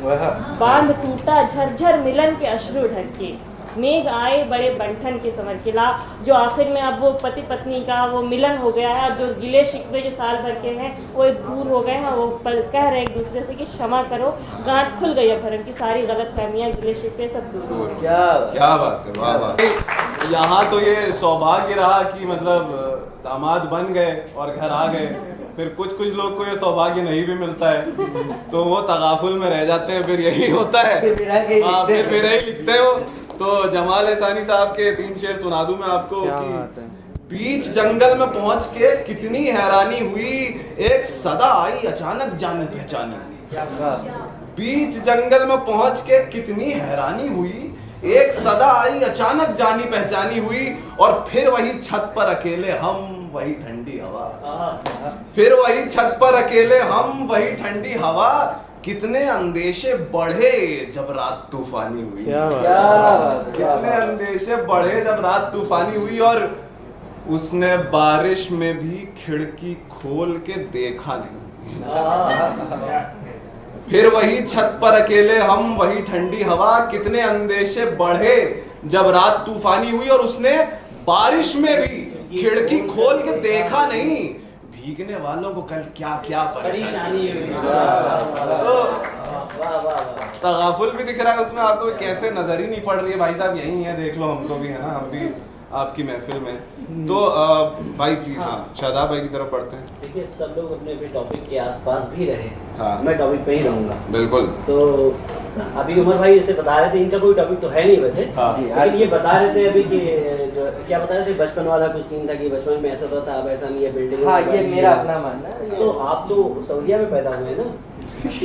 Speaker 2: बांध टूटा झरझर मिलन के अश्रु ढके। मेघ आए बड़े बंठन के संवर के, ला जो आखिर में अब वो पति पत्नी का वो मिलन हो गया है, और जो गिले शिकवे जो साल भर के हैं वो दूर हो गए हैं, वो कह रहे एक दूसरे से कि क्षमा करो गांठ खुल गई अब भरम की, सारी गलत फहमियाँ गिले शिकवे सब दूर हो गए।
Speaker 6: क्या बात है, वाह वाह।
Speaker 1: यहाँ तो ये सौभाग्य रहा कि मतलब दामाद बन गए और घर आ गए, फिर कुछ लोग को ये सौभाग्य नहीं भी मिलता है तो वो तगाफुल में रह जाते हैं, फिर यही होता है, फिर मेरा ही लिखते हो। तो जमाल एहसानी साहब के 3 शेर सुना दूं मैं आपको कि बीच जंगल में पहुंच के कितनी हैरानी हुई, एक सदा आई अचानक जानी पहचानी हुई। बीच जंगल में पहुंच के कितनी हैरानी हुई, एक सदा आई अचानक जानी पहचानी हुई, और फिर वही छत पर अकेले हम वही ठंडी हवा, फिर वही छत पर अकेले हम वही ठंडी हवा, कितने अंदेशे बढ़े जब रात तूफानी हुई, कितने अंदेशे बढ़े जब रात तूफानी हुई, और उसने बारिश में भी खिड़की खोल के देखा नहीं। फिर वही छत पर अकेले हम वही ठंडी हवा, कितने अंदेशे बढ़े जब रात तूफानी हुई, और उसने बारिश में भी खिड़की खोल के देखा नहीं, भीगने वालों को कल क्या क्या परेशानी। तो
Speaker 5: वाह वाह वाह।
Speaker 6: तगाफुल भी दिख रहा है उसमें, आपको कैसे नजर ही नहीं पड़ रही है भाई साहब, यही है देख लो, हमको भी है ना, हम भी आपकी महफिल में। तो भाई प्लीज, हाँ शादाब भाई की तरफ बढ़ते हैं।
Speaker 5: देखिए सब लोग अपने अपने टॉपिक के आसपास भी रहे,
Speaker 6: हाँ।
Speaker 5: मैं टॉपिक पे ही रहूंगा।
Speaker 6: बिल्कुल।
Speaker 5: तो अभी उमर भाई जैसे बता रहे थे, इनका कोई टॉपिक तो है नहीं वैसे,
Speaker 1: हाँ।
Speaker 5: लेकिन ये बता रहे थे अभी कि जो क्या बता रहे थे, बचपन वाला कुछ सीन था कि बचपन में ऐसा होता था, अब ऐसा नहीं है, बिल्डिंग।
Speaker 4: हाँ, ये मेरा अपना मानना है।
Speaker 5: तो आप तो सऊदीया में पैदा हुए हैं ना,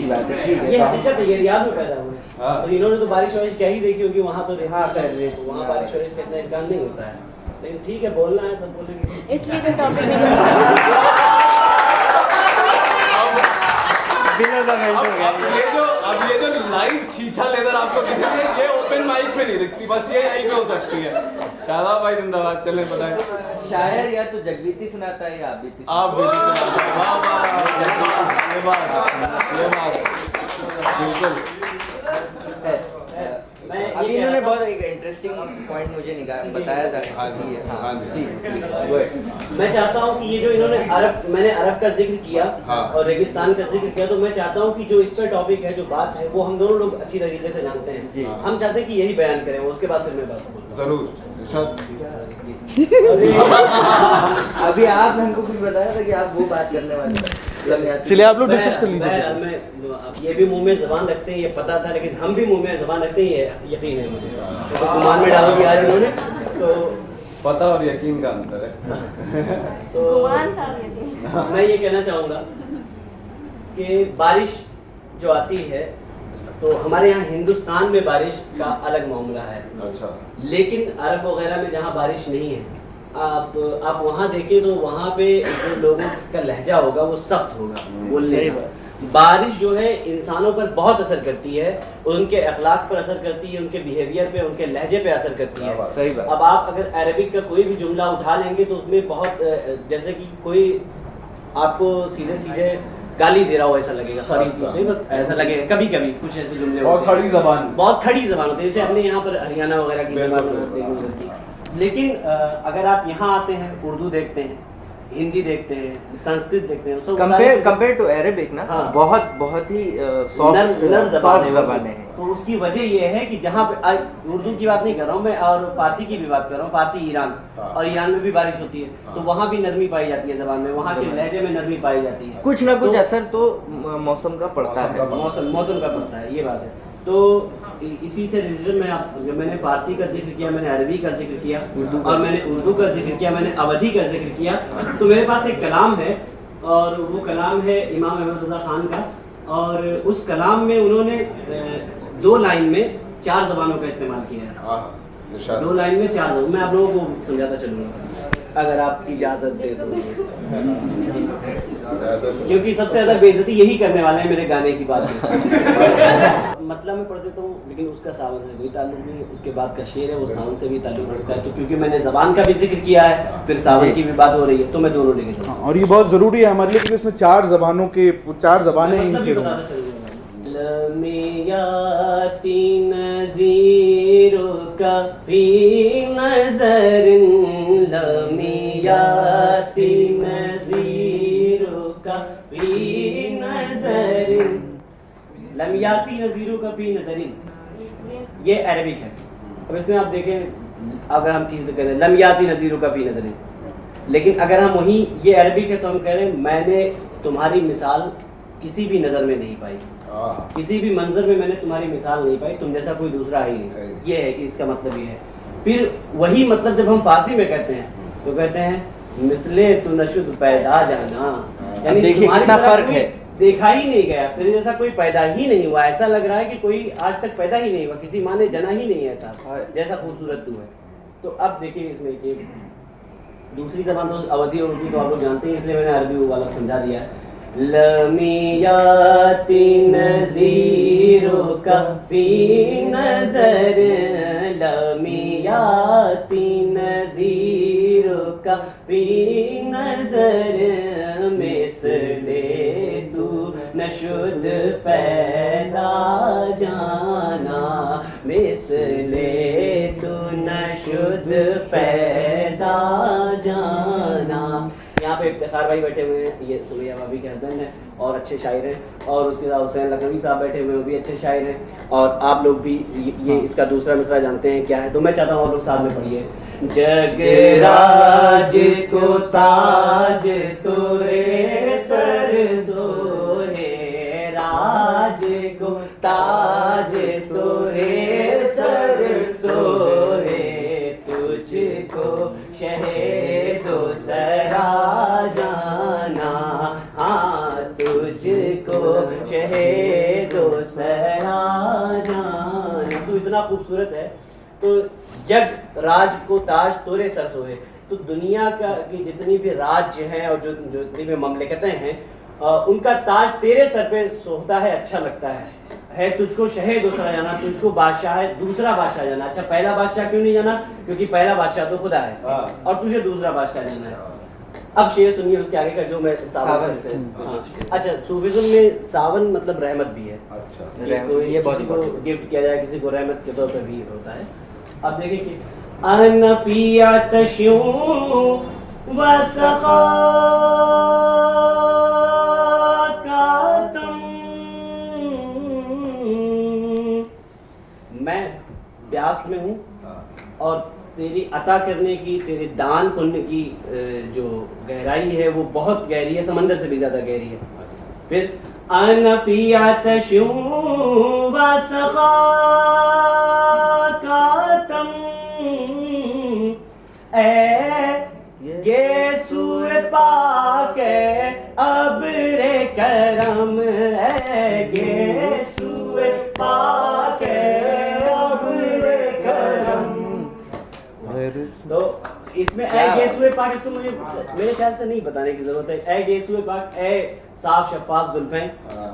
Speaker 4: बात है, ठीक
Speaker 5: ये
Speaker 4: है।
Speaker 5: हकीकत है, ये रियाद में पैदा हुए हैं।
Speaker 1: हाँ।
Speaker 5: तो इन्होंने तो बारिश वारिश क्या ही देखी होगी, वहाँ तो
Speaker 4: हाँ, कर रहे थे।
Speaker 5: वहाँ बारिश वारिश का इतना इम्कान नहीं होता है, लेकिन ठीक है बोलना है, सब बोलेंगे।
Speaker 2: इसलिए तो टॉपिक नहीं
Speaker 1: अब ये जो लाइव छीछा लेदर आपको दिख रही है, ये ओपन माइक पे नहीं दिखती, बस ये यहीं पे हो सकती है। शादाब भाई जिंदाबाद। चले बताएं।
Speaker 4: शायर या तो जगबीती सुनाता है या
Speaker 1: आप भी सुनाते हैं। वाह वाह, ये बात बिल्कुल।
Speaker 4: अभी इन्होंने बहुत एक इंटरेस्टिंग पॉइंट मुझे बताया था।
Speaker 6: हाँ जी, हाँ जी।
Speaker 5: मैं चाहता हूँ कि ये जो इन्होंने मैंने अरब का जिक्र किया,
Speaker 6: हाँ।
Speaker 5: और रेगिस्तान का जिक्र किया, तो मैं चाहता हूँ कि जो इस पर टॉपिक है, जो बात है, वो हम दोनों लोग अच्छी तरीके से जानते हैं।
Speaker 6: हाँ।
Speaker 5: हम चाहते हैं कि यही बयान करें, उसके बाद फिर मैं बात करूँ।
Speaker 6: जरूर इरशाद।
Speaker 4: अभी आपने हमको कुछ बताया था कि आप वो बात करने वाले हैं।
Speaker 3: चलिए आप लोग डिस्कस कर लीजिए।
Speaker 5: मैं ये भी मुंह में जबान रखते हैं, ये पता था, लेकिन हम भी मुंह में जबान रखते हैं, ये यकीन है मुझे। तो गुमान में डाल दिया आज इन्होंने, तो
Speaker 1: पता और यकीन का अंतर है।
Speaker 5: तो
Speaker 2: गुमान था लेकिन।
Speaker 5: मैं ये कहना चाहूँगा कि बारिश जो आती है, तो हमारे यहाँ हिंदुस्तान में बारिश का अलग मामला है।
Speaker 6: अच्छा।
Speaker 5: लेकिन अरब वगैरह में जहाँ बारिश नहीं है, आप वहाँ देखें तो वहाँ पे जो लोगों का लहजा होगा वो सख्त होगा बोलने का। बारिश जो है इंसानों पर बहुत असर करती है, उनके अखलाक पर असर करती है, उनके बिहेवियर पे, उनके लहजे पे असर करती है।
Speaker 4: सही बात।
Speaker 5: अब आप अगर अरबिक का कोई भी जुमला उठा लेंगे तो उसमें बहुत जैसे कि कोई आपको सीधे सीधे गाली दे रहा हो ऐसा लगेगा, सॉरी ऐसा लगेगा कभी कभी, कुछ ऐसे जुमले
Speaker 1: और खड़ी जबान,
Speaker 5: बहुत खड़ी जबान होती है, जैसे अपने यहाँ पर हरियाणा वगैरह की जबान होती है। लेकिन अगर आप यहाँ आते हैं, उर्दू देखते हैं, हिंदी देखते हैं, संस्कृत देखते हैं,
Speaker 4: कंपेयर टू अरेबिक ना,
Speaker 5: हाँ।
Speaker 4: बहुत ही सॉफ्ट ज़बानें हैं।
Speaker 5: तो उसकी वजह ये है कि जहाँ पे उर्दू की बात नहीं कर रहा हूँ मैं, और फारसी की भी बात कर रहा हूँ, फारसी ईरान, और ईरान में भी बारिश होती है, तो वहाँ भी नरमी पाई जाती है जबान में, वहाँ के लहजे में नरमी पाई जाती है।
Speaker 4: कुछ ना कुछ असर तो मौसम का पड़ता है।
Speaker 5: मौसम का पड़ता है, ये बात है। तो इसी से रिलेटेड मैंने फारसी का जिक्र किया, मैंने अरबी का जिक्र किया, और मैंने उर्दू का जिक्र किया, मैंने अवधी का जिक्र किया। तो मेरे पास एक कलाम है, और वो कलाम है इमाम अहमद रज़ा खान का, और उस कलाम में उन्होंने 2 लाइन में 4 जबानों का इस्तेमाल किया है। 2 लाइन में 4 जबान, मैं आप लोगों को समझाता चलूंगा अगर आपकी इजाजत दे तो। क्योंकि सबसे ज्यादा बेइज्जती यही करने वाले हैं मेरे गाने की बात में। मतलब में पढ़ देता हूँ, लेकिन उसका सावन से कोई ताल्लुक नहीं, उसके बाद का शेर है वो सावन से भी ताल्लुक रखता है। तो क्योंकि मैंने जबान का भी जिक्र किया है, फिर सावन की भी बात हो रही है, तो मैं दोनों लेके चलूंगा।
Speaker 3: और ये बहुत जरूरी है हमारे लिए, क्योंकि इसमें 4 जबानों के 4 जबानें इन शेरों में।
Speaker 5: लमियाती नज़ीरो का फी नज़रिन, लमियाती नज़ीरो का फी नज़रिन, लमियाती नज़ीरो का फी नज़रिन, ये अरबिक है। अब इसमें आप देखें, अगर हम किसी से कह रहे हैं लमियाती नज़ीरो का फी नज़रिन, लेकिन अगर हम वहीं, ये अरबिक है, तो हम कह रहे हैं मैंने तुम्हारी मिसाल किसी भी नज़र में नहीं पाई, किसी भी मंजर में मैंने तुम्हारी मिसाल नहीं पाई, तुम जैसा कोई दूसरा ही नहीं। ये है, इसका मतलब ये है। फिर वही मतलब जब हम फारसी में कहते हैं तो कहते हैं मिसले तु नशुद पैदा जाना, यानी
Speaker 4: देखिए कितना फर्क है,
Speaker 5: देखा ही नहीं गया, तेरे जैसा कोई पैदा ही नहीं हुआ, ऐसा लग रहा है कि कोई आज तक पैदा ही नहीं हुआ, किसी माँ ने जना ही नहीं है ऐसा, जैसा खूबसूरत तू है। तो अब देखिए इसमें कि दूसरी जबान तो अवधी और उर्दू तो आप लोग जानते हैं, इसलिए मैंने अरबी वाला समझा दिया है। लमियाती नज़ीरो का फी नज़र, लमियाती नज़ीरो का फी नज़र, मिसले तू नशुद पैदा जाना, मिसले तू नशुद पैदा जाना। यहाँ पे इफ्तिखार इफ्तार भाई बैठे हुए हैं, ये सुमैया भाभी के हस्बैंड हैं और अच्छे शायर हैं, और उसके साथ हुसैन लखनवी साहब बैठे हुए हैं, वो भी अच्छे शायर हैं, और आप लोग भी ये इसका दूसरा मिसरा जानते हैं क्या है, तो मैं चाहता हूँ आप लोग साथ में पढ़िए। जगराज को ताज तोरे सर सोहे, राज को ताज तोरे सर सोहे, तुझको शहेदो सरा जाना, हाँ तुझको शहेदो सरा जाना। तो इतना खूबसूरत है। तो जग राज को ताज तोरे सर सोहे, तो दुनिया का की जितनी भी राज्य हैं और जो जितनी भी ममलिकतें हैं, उनका ताज तेरे सर पे सोहता है, अच्छा लगता है तुझको शहे दूसरा जाना, तुझको बादशाह है दूसरा बादशाह जाना। अच्छा पहला बादशाह क्यों नहीं जाना? क्योंकि पहला बादशाह तो खुदा है और तुझे दूसरा बादशाह जाना है। अब शेर सुनिए उसके आगे का जो मैं सावन से। अच्छा सूफीज़्म में सावन मतलब रहमत भी है।
Speaker 6: अच्छा
Speaker 5: ये किसी को गिफ्ट किया जाए, किसी को रहमत के तौर पर भी होता है। अब देखिए कि अन पिया तश्यू वसखा मैं प्यास में हूँ और तेरी अता करने की, तेरे दान पुण्य की जो गहराई है वो बहुत गहरी है, समंदर से भी ज्यादा गहरी है। फिर अन पिया तश्यू वसखा कातम, ये सूर पाके अब रे करम, गे सूर पाके अब रे करम। तो इसमें ए गेसुए पाक, इसको मुझे मेरे ख्याल से नहीं बताने की जरूरत है। ए गेसुए पाक, ए साफ शफाफ जुल्फें,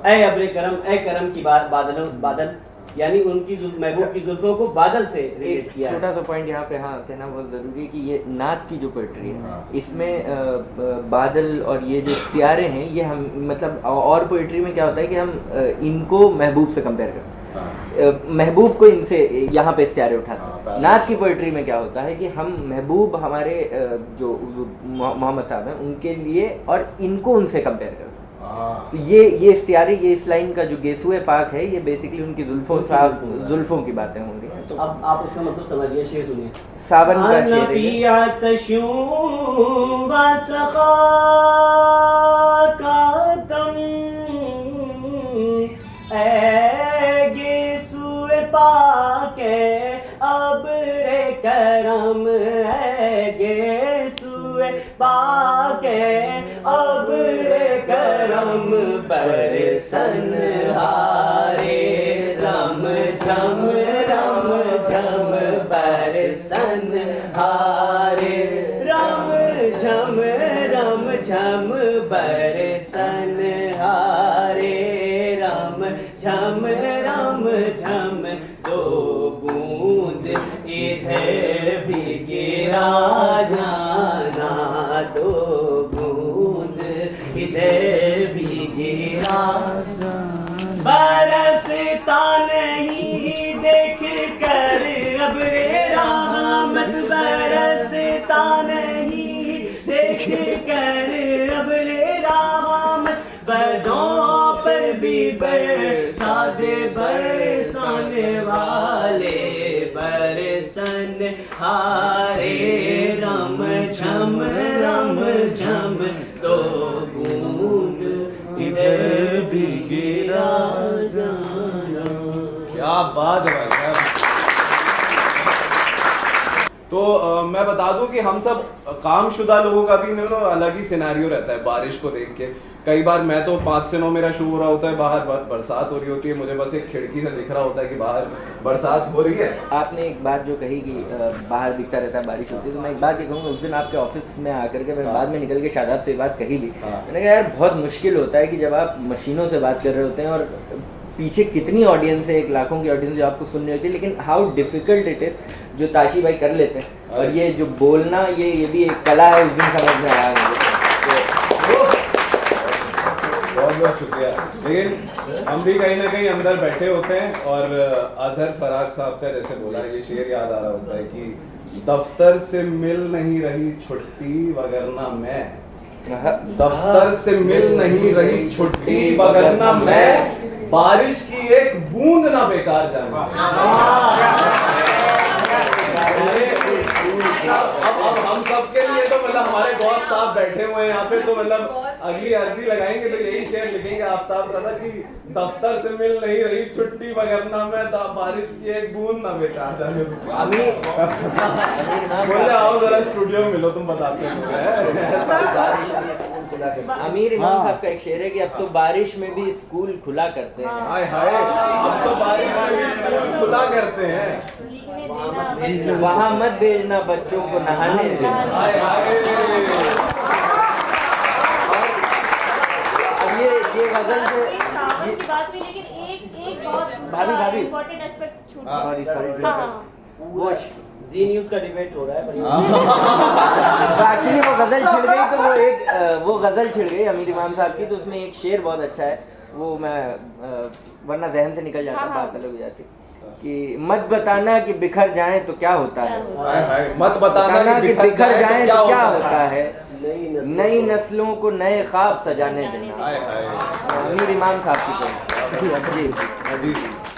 Speaker 5: ए अब्रे करम, ए करम की बादल, यानी उनकी महबूब की जुल्फों को बादल से रिलेट किया।
Speaker 4: छोटा सा पॉइंट यहाँ पे हाँ कहना बहुत जरूरी है कि ये नात की जो पोएट्री है इसमें बादल और ये जो प्यारे हैं ये हम मतलब और पोएट्री में क्या होता है कि हम इनको महबूब से कंपेयर करते हैं, महबूब को इनसे यहाँ पे इस्तियारे उठाते हैं। नात की पोएट्री में क्या होता है कि हम महबूब हमारे जो मोहम्मद साहब हैं उनके लिए और इनको उनसे कंपेयर करते हैं। तो ये इस्तियारे, ये इस लाइन का जो गेसुए पाक है ये बेसिकली उनकी जुल्फों की बातें होंगी।
Speaker 5: तो अब आप उसका मतलब समझिए, शेर सुनिए।
Speaker 4: सावन का शेर
Speaker 5: है अब रे करम, गेसुए पाके अब रे करम, बरसन हारे रम झम बरसन हारे रम झम बरसन हारे रम झम, दो बूंद इधर भी गिरा जाना, दो बूंद इधर भी गिरा जाना, बरसता नहीं देख कर अब रे रहमत, बरसता नहीं देख कर अब रे रहमत, बदों पर भी बरसा दे बरसाने वाले, बरसन हारे रम झम, तो बूंद इधर भी गिरा जाना।
Speaker 1: क्या बात है भाई साहब। तो मैं बता दूं कि हम सब कामशुदा लोगों का भी अलग ही सिनेरियो रहता है बारिश को देख के। कई बार मैं तो 5 से 9 मेरा शो हो रहा होता है, बाहर बरसात हो रही होती है, मुझे बस एक खिड़की से दिख रहा होता है कि बाहर बरसात हो रही है।
Speaker 4: आपने एक बात जो कही कि बाहर दिखता रहता है बारिश होती है, तो मैं एक बात ये कहूँगा, उस दिन आपके ऑफिस में आकर के मैं बाद में निकल के शादाब से बात कही भी, मैंने कहा यार बहुत मुश्किल होता है कि जब आप मशीनों से बात कर रहे होते हैं और पीछे कितनी ऑडियंस है, 1 लाखों की ऑडियंस जो आपको सुन रही होती है, लेकिन हाउ डिफिकल्ट इट इज जो ताशी भाई कर लेते हैं, और ये जो बोलना ये भी एक कला है। उस दिन समझ में आया मुझे।
Speaker 1: बहुत बहुत शुक्रिया। लेकिन हम भी कहीं ना कहीं अंदर बैठे होते हैं और अजहर फराज साहब का जैसे बोला ये शेर याद आ रहा होता है कि दफ्तर से मिल नहीं रही छुट्टी वगरना मैं दफ्तर से मिल नहीं रही छुट्टी, वगरना मैं बारिश की एक बूंद ना बेकार जाने। अब हम सबके लिए तो मतलब हमारे बॉस साहब बैठे हुए हैं यहाँ पे, तो मतलब अगली अर्जी लगाएंगे तो यही शेर लिखेंगे आफ्ताब दादा कि दफ्तर से मिल नहीं रही छुट्टी, वगरना मैं बारिश की एक बूंद ना बेकार जाने। बोले आओ जरा स्टूडियो में मिलो, तुम बताते हो।
Speaker 4: अमीर इमाम साहब का एक शेर है कि अब तो बारिश में भी स्कूल खुला करते हैं।
Speaker 1: हाय हाय, अब तो बारिश में भी स्कूल खुला करते हैं,
Speaker 4: वहाँ मत भेजना बच्चों को नहाने देना।
Speaker 1: हाय हाय।
Speaker 4: अब ये गजल जो
Speaker 2: की बात भी, लेकिन एक बहुत
Speaker 4: भाभी
Speaker 2: इम्पोर्टेंट एस्पेक्ट छूट
Speaker 4: सॉरी
Speaker 2: वो
Speaker 5: जी न्यूज़ का डिबेट हो रहा है,
Speaker 4: एक्चुअली वो गजल छिड़ गई, तो वो गजल छिड़ गई अमीर इमाम साहब की, तो उसमें एक शेर बहुत अच्छा है, वो मैं वरना जहन से निकल जाता, बात अलग हो जाती कि मत बताना कि बिखर जाए तो क्या होता है,
Speaker 1: हाय हाय, मत बताना कि
Speaker 4: बिखर जाए तो क्या होता है,
Speaker 5: नई
Speaker 4: नई नस्लों को नए ख्वाब सजाने देना।
Speaker 1: हाय हाय।
Speaker 4: अमीर इमाम साहब की
Speaker 1: जी।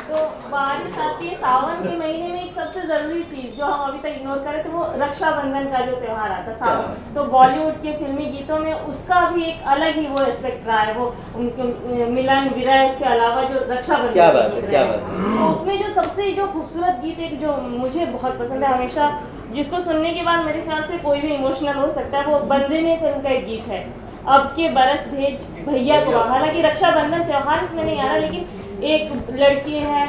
Speaker 2: तो बारिश आती है सावन के महीने में, एक सबसे जरूरी चीज जो हम अभी तक इग्नोर कर रहे थे, वो रक्षाबंधन का जो त्योहार आता है सावन, तो बॉलीवुड के फिल्मी गीतों में उसका भी एक अलग ही वो एस्पेक्ट रहा है, वो उनके मिलन विरह, इसके अलावा जो रक्षाबंधन
Speaker 4: क्या
Speaker 2: के
Speaker 4: बात है,
Speaker 2: गीत
Speaker 4: क्या
Speaker 2: रहे हैं।
Speaker 4: बात है।
Speaker 2: तो उसमें जो सबसे जो खूबसूरत गीत एक जो मुझे बहुत पसंद है हमेशा, जिसको सुनने के बाद मेरे ख्याल से कोई भी इमोशनल हो सकता है, वो बंदे ने फिल्म का एक गीत है, अब के बरस भेज भैया को। हालांकि रक्षाबंधन त्योहार इसमें नहीं आ रहा, लेकिन एक लड़की है,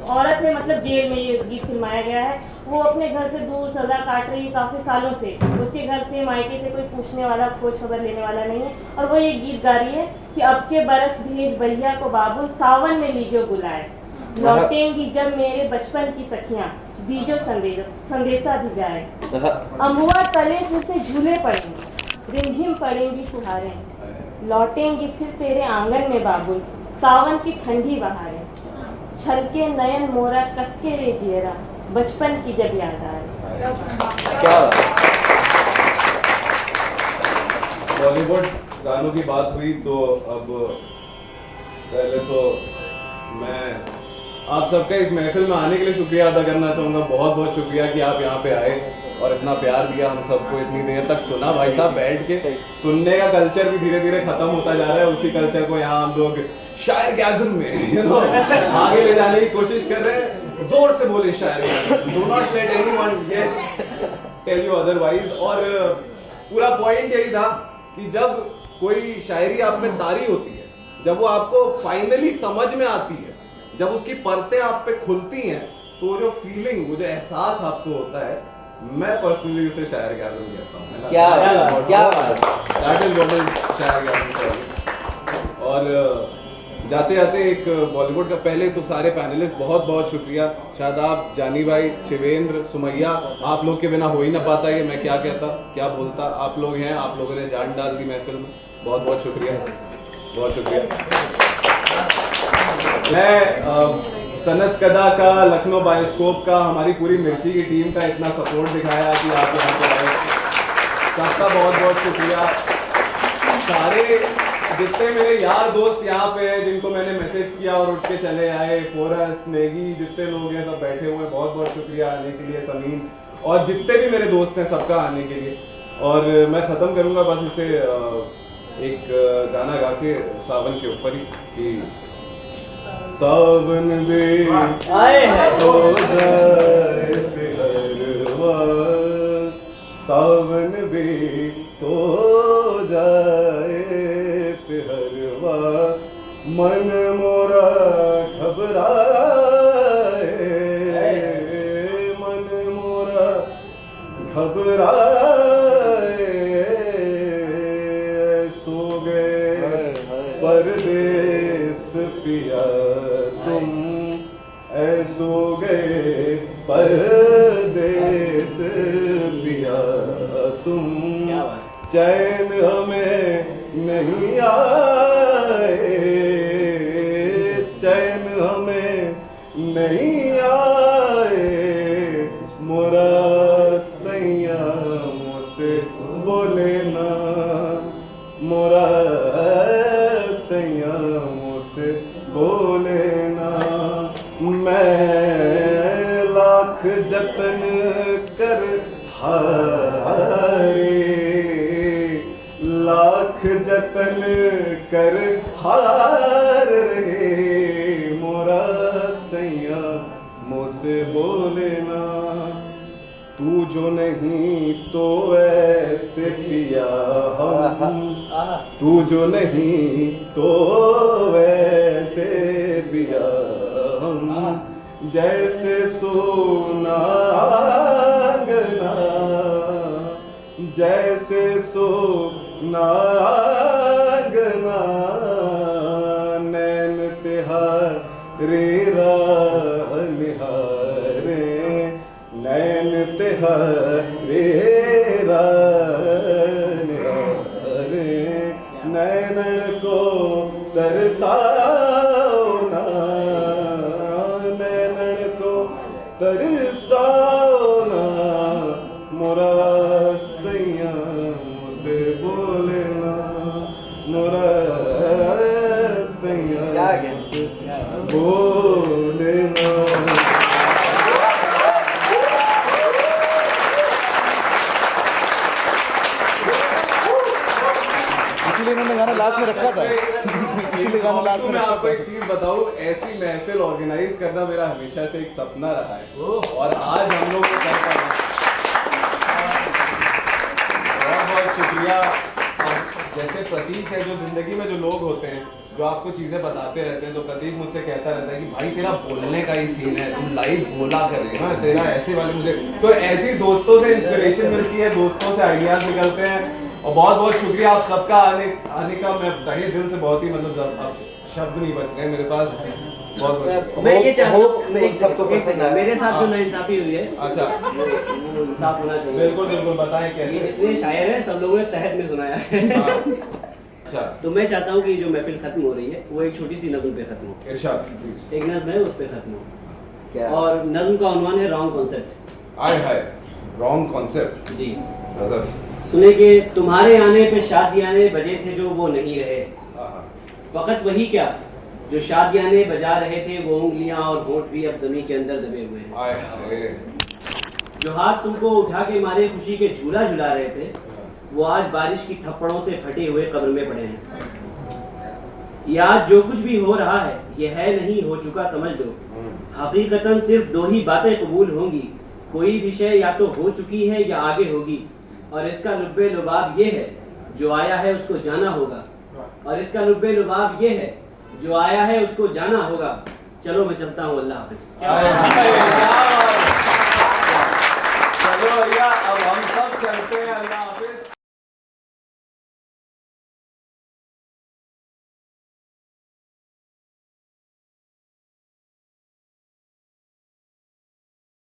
Speaker 2: औरत है, मतलब जेल में ये गीत फिल्माया गया है, वो अपने घर से दूर सजा काट रही है काफी सालों से, उसके घर से मायके से कोई पूछने वाला, खोज खबर लेने वाला नहीं है, और वो ये गीत गा रही है कि अब के बरस भेज भैया को बाबुल, सावन में लीजो बुलाए, लौटेंगी जब मेरे बचपन की सखियां, दीजो संदेशा भी जाए, अम्बुआ तले फिर से झूले पड़ेंगे, रिमझिम पड़ेंगी फुहारें, लौटेंगी फिर तेरे आंगन में बाबुल, सावन की ठंडी बहारें, छलके नयन मोरा कसके रे जियरा, बचपन की जब याद आए।
Speaker 4: क्या
Speaker 1: बॉलीवुड गानों की बात हुई तो अब पहले तो मैं आप सबका इस महफिल में आने के लिए शुक्रिया अदा करना चाहूँगा। बहुत बहुत शुक्रिया कि आप यहाँ पे आए और इतना प्यार दिया हम सबको, इतनी देर तक सुना। भाई साहब बैठ के सुनने का कल्चर भी धीरे धीरे खत्म होता जा रहा है, उसी कल्चर को यहाँ हम लोग शायर के आज़म में आगे ले जाने की कोशिश कर रहे हैं। जोर से बोले शायर, do not let anyone tell you otherwise. और पूरा पॉइंट यही था कि जब कोई शायरी आप में तारी होती है, जब वो आपको फाइनली समझ में आती है, जब उसकी परतें आप पे खुलती हैं, तो जो फीलिंग, वो जो एहसास आपको होता है, मैं पर्सनली उसे शायर के आज़म कहता हूँ।
Speaker 4: क्या
Speaker 1: शायर के आज़म। और जाते जाते एक बॉलीवुड का, पहले तो सारे पैनलिस्ट बहुत बहुत शुक्रिया, शादाब, जानी भाई, शिवेंद्र, सुमैया, आप लोग के बिना हो ही ना पाता ये, मैं क्या कहता क्या बोलता। आप लोग हैं, आप लोगों ने जान डाल दी महफिल में, बहुत बहुत शुक्रिया, बहुत शुक्रिया। मैं सनत कदा का, लखनऊ बायोस्कोप का, हमारी पूरी मिर्ची की टीम का इतना सपोर्ट दिखाया कि आप यहाँ पे आए, सबका बहुत बहुत शुक्रिया। सारे जितने मेरे यार दोस्त यहाँ पे हैं, जिनको मैंने मैसेज किया और उठ के चले आए, पोरस, नेगी, जितने लोग हैं सब बैठे हुए हैं, बहुत बहुत शुक्रिया आने के लिए। समीन और जितने भी मेरे दोस्त हैं, सबका आने के लिए। और मैं ख़त्म करूँगा बस इसे एक गाना गा के सावन के ऊपर ही कि सावन बे हो जाए पिहरवा, सावन बे तो जाए पिहरवा, मन मोरा घबराए, मन मोरा घबराए, सो गए परदेस पिया तुम, ऐसो गए परदेस पिया तुम, चैन हमें नहीं आए, चैन हमें नहीं आए, मोरा सैया मुझसे बोले ना, जतन कर हारे, लाख जतन कर हार रे मोरा सैया मुझसे बोलेना, तू जो नहीं तो ऐसे पिया हम, तू जो नहीं तो ऐसे पिया हम, जैसे सोना आंगना, जैसे सोना आंगना, नैन तिहारे राह निहारे, नैन तिहारे राह निहारे, नैन को तरसाओ ना, नैन को तरसाओ ना, मोरा सैया मुझसे बोलेना, मोरा सैया मुझसे बोलेना।
Speaker 3: इसीलिए मैंने गाना लास्ट में रखा था। इसीलिए गाना लास्ट में
Speaker 1: मैं
Speaker 3: रखा
Speaker 1: आपको
Speaker 3: था।
Speaker 1: एक चीज बताऊं, ऐसी महफिल ऑर्गेनाइज करना मेरा हमेशा से एक सपना रहा है और आज हम लोग को कर पाए। बहुत बहुत शुक्रिया। जैसे प्रतीक है, जो जिंदगी में जो लोग होते हैं जो आपको चीजें बताते रहते हैं, तो प्रतीक मुझसे कहता रहता है कि भाई तेरा बोलने का ही सीन है, तुम लाइव बोला करे, हाँ तेरा ऐसे वाले मुझे, तो ऐसी दोस्तों से इंस्पिरेशन मिलती है, दोस्तों से आइडियाज निकलते हैं। और बहुत बहुत शुक्रिया आप सबका आने का। मैं तहे दिल से बहुत ही मतलब अब शब्द नहीं बच रहे मेरे पास। बहुत बहुत
Speaker 5: मैं ये चाहता हूँ, मैं एक
Speaker 4: सबको
Speaker 5: एक सेकंड, मेरे साथ जो नाइंसाफी हुई है
Speaker 1: अच्छा
Speaker 5: वो इंसाफ होना चाहिए।
Speaker 1: बिल्कुल बिल्कुल बताएं
Speaker 5: ये
Speaker 1: कैसे।
Speaker 5: जितने शायर हैं सब लोगों ने तहत में सुनाया है।
Speaker 1: हाँ, अच्छा
Speaker 5: तो मैं चाहता हूँ कि जो महफिल खत्म हो रही है वो एक छोटी सी नज़्म पे खत्म हो।
Speaker 1: इरशाद प्लीज।
Speaker 5: एक नज़्म है उस पे खत्म हो।
Speaker 4: क्या?
Speaker 5: और नज़्म का उन्वान है रॉन्ग कॉन्सेप्ट।
Speaker 1: आय हाय, रॉन्ग कॉन्सेप्ट।
Speaker 5: जी
Speaker 1: गजब।
Speaker 5: सुने कि तुम्हारे आने पे शादियाने बजे थे जो वो नहीं रहे,
Speaker 1: आहा,
Speaker 5: फकत वही क्या जो शादियाने बजा रहे थे, वो उंगलियां और होंठ भी अब जमीन के अंदर दबे हुए हैं।
Speaker 1: आय हाय,
Speaker 5: जो हाथ तुमको उठा के मारे खुशी के झूला झुला रहे थे, वो आज बारिश की थप्पड़ों से फटे हुए कब्र में पड़े हैं। ये आज जो कुछ भी हो रहा है ये है नहीं हो चुका समझ लो, हकीकतन सिर्फ दो ही बातें कबूल होंगी, कोई विषय या तो हो चुकी है या आगे होगी, और इसका लुब्बे लुबाब ये है जो आया है उसको जाना होगा, और इसका लुब्बे लुबाब ये है जो आया है उसको जाना होगा। चलो मैं चलता हूँ, अल्लाह हाफिज।
Speaker 1: आय हाय, चलो भैया अब हम सब चलते हैं। अल्लाह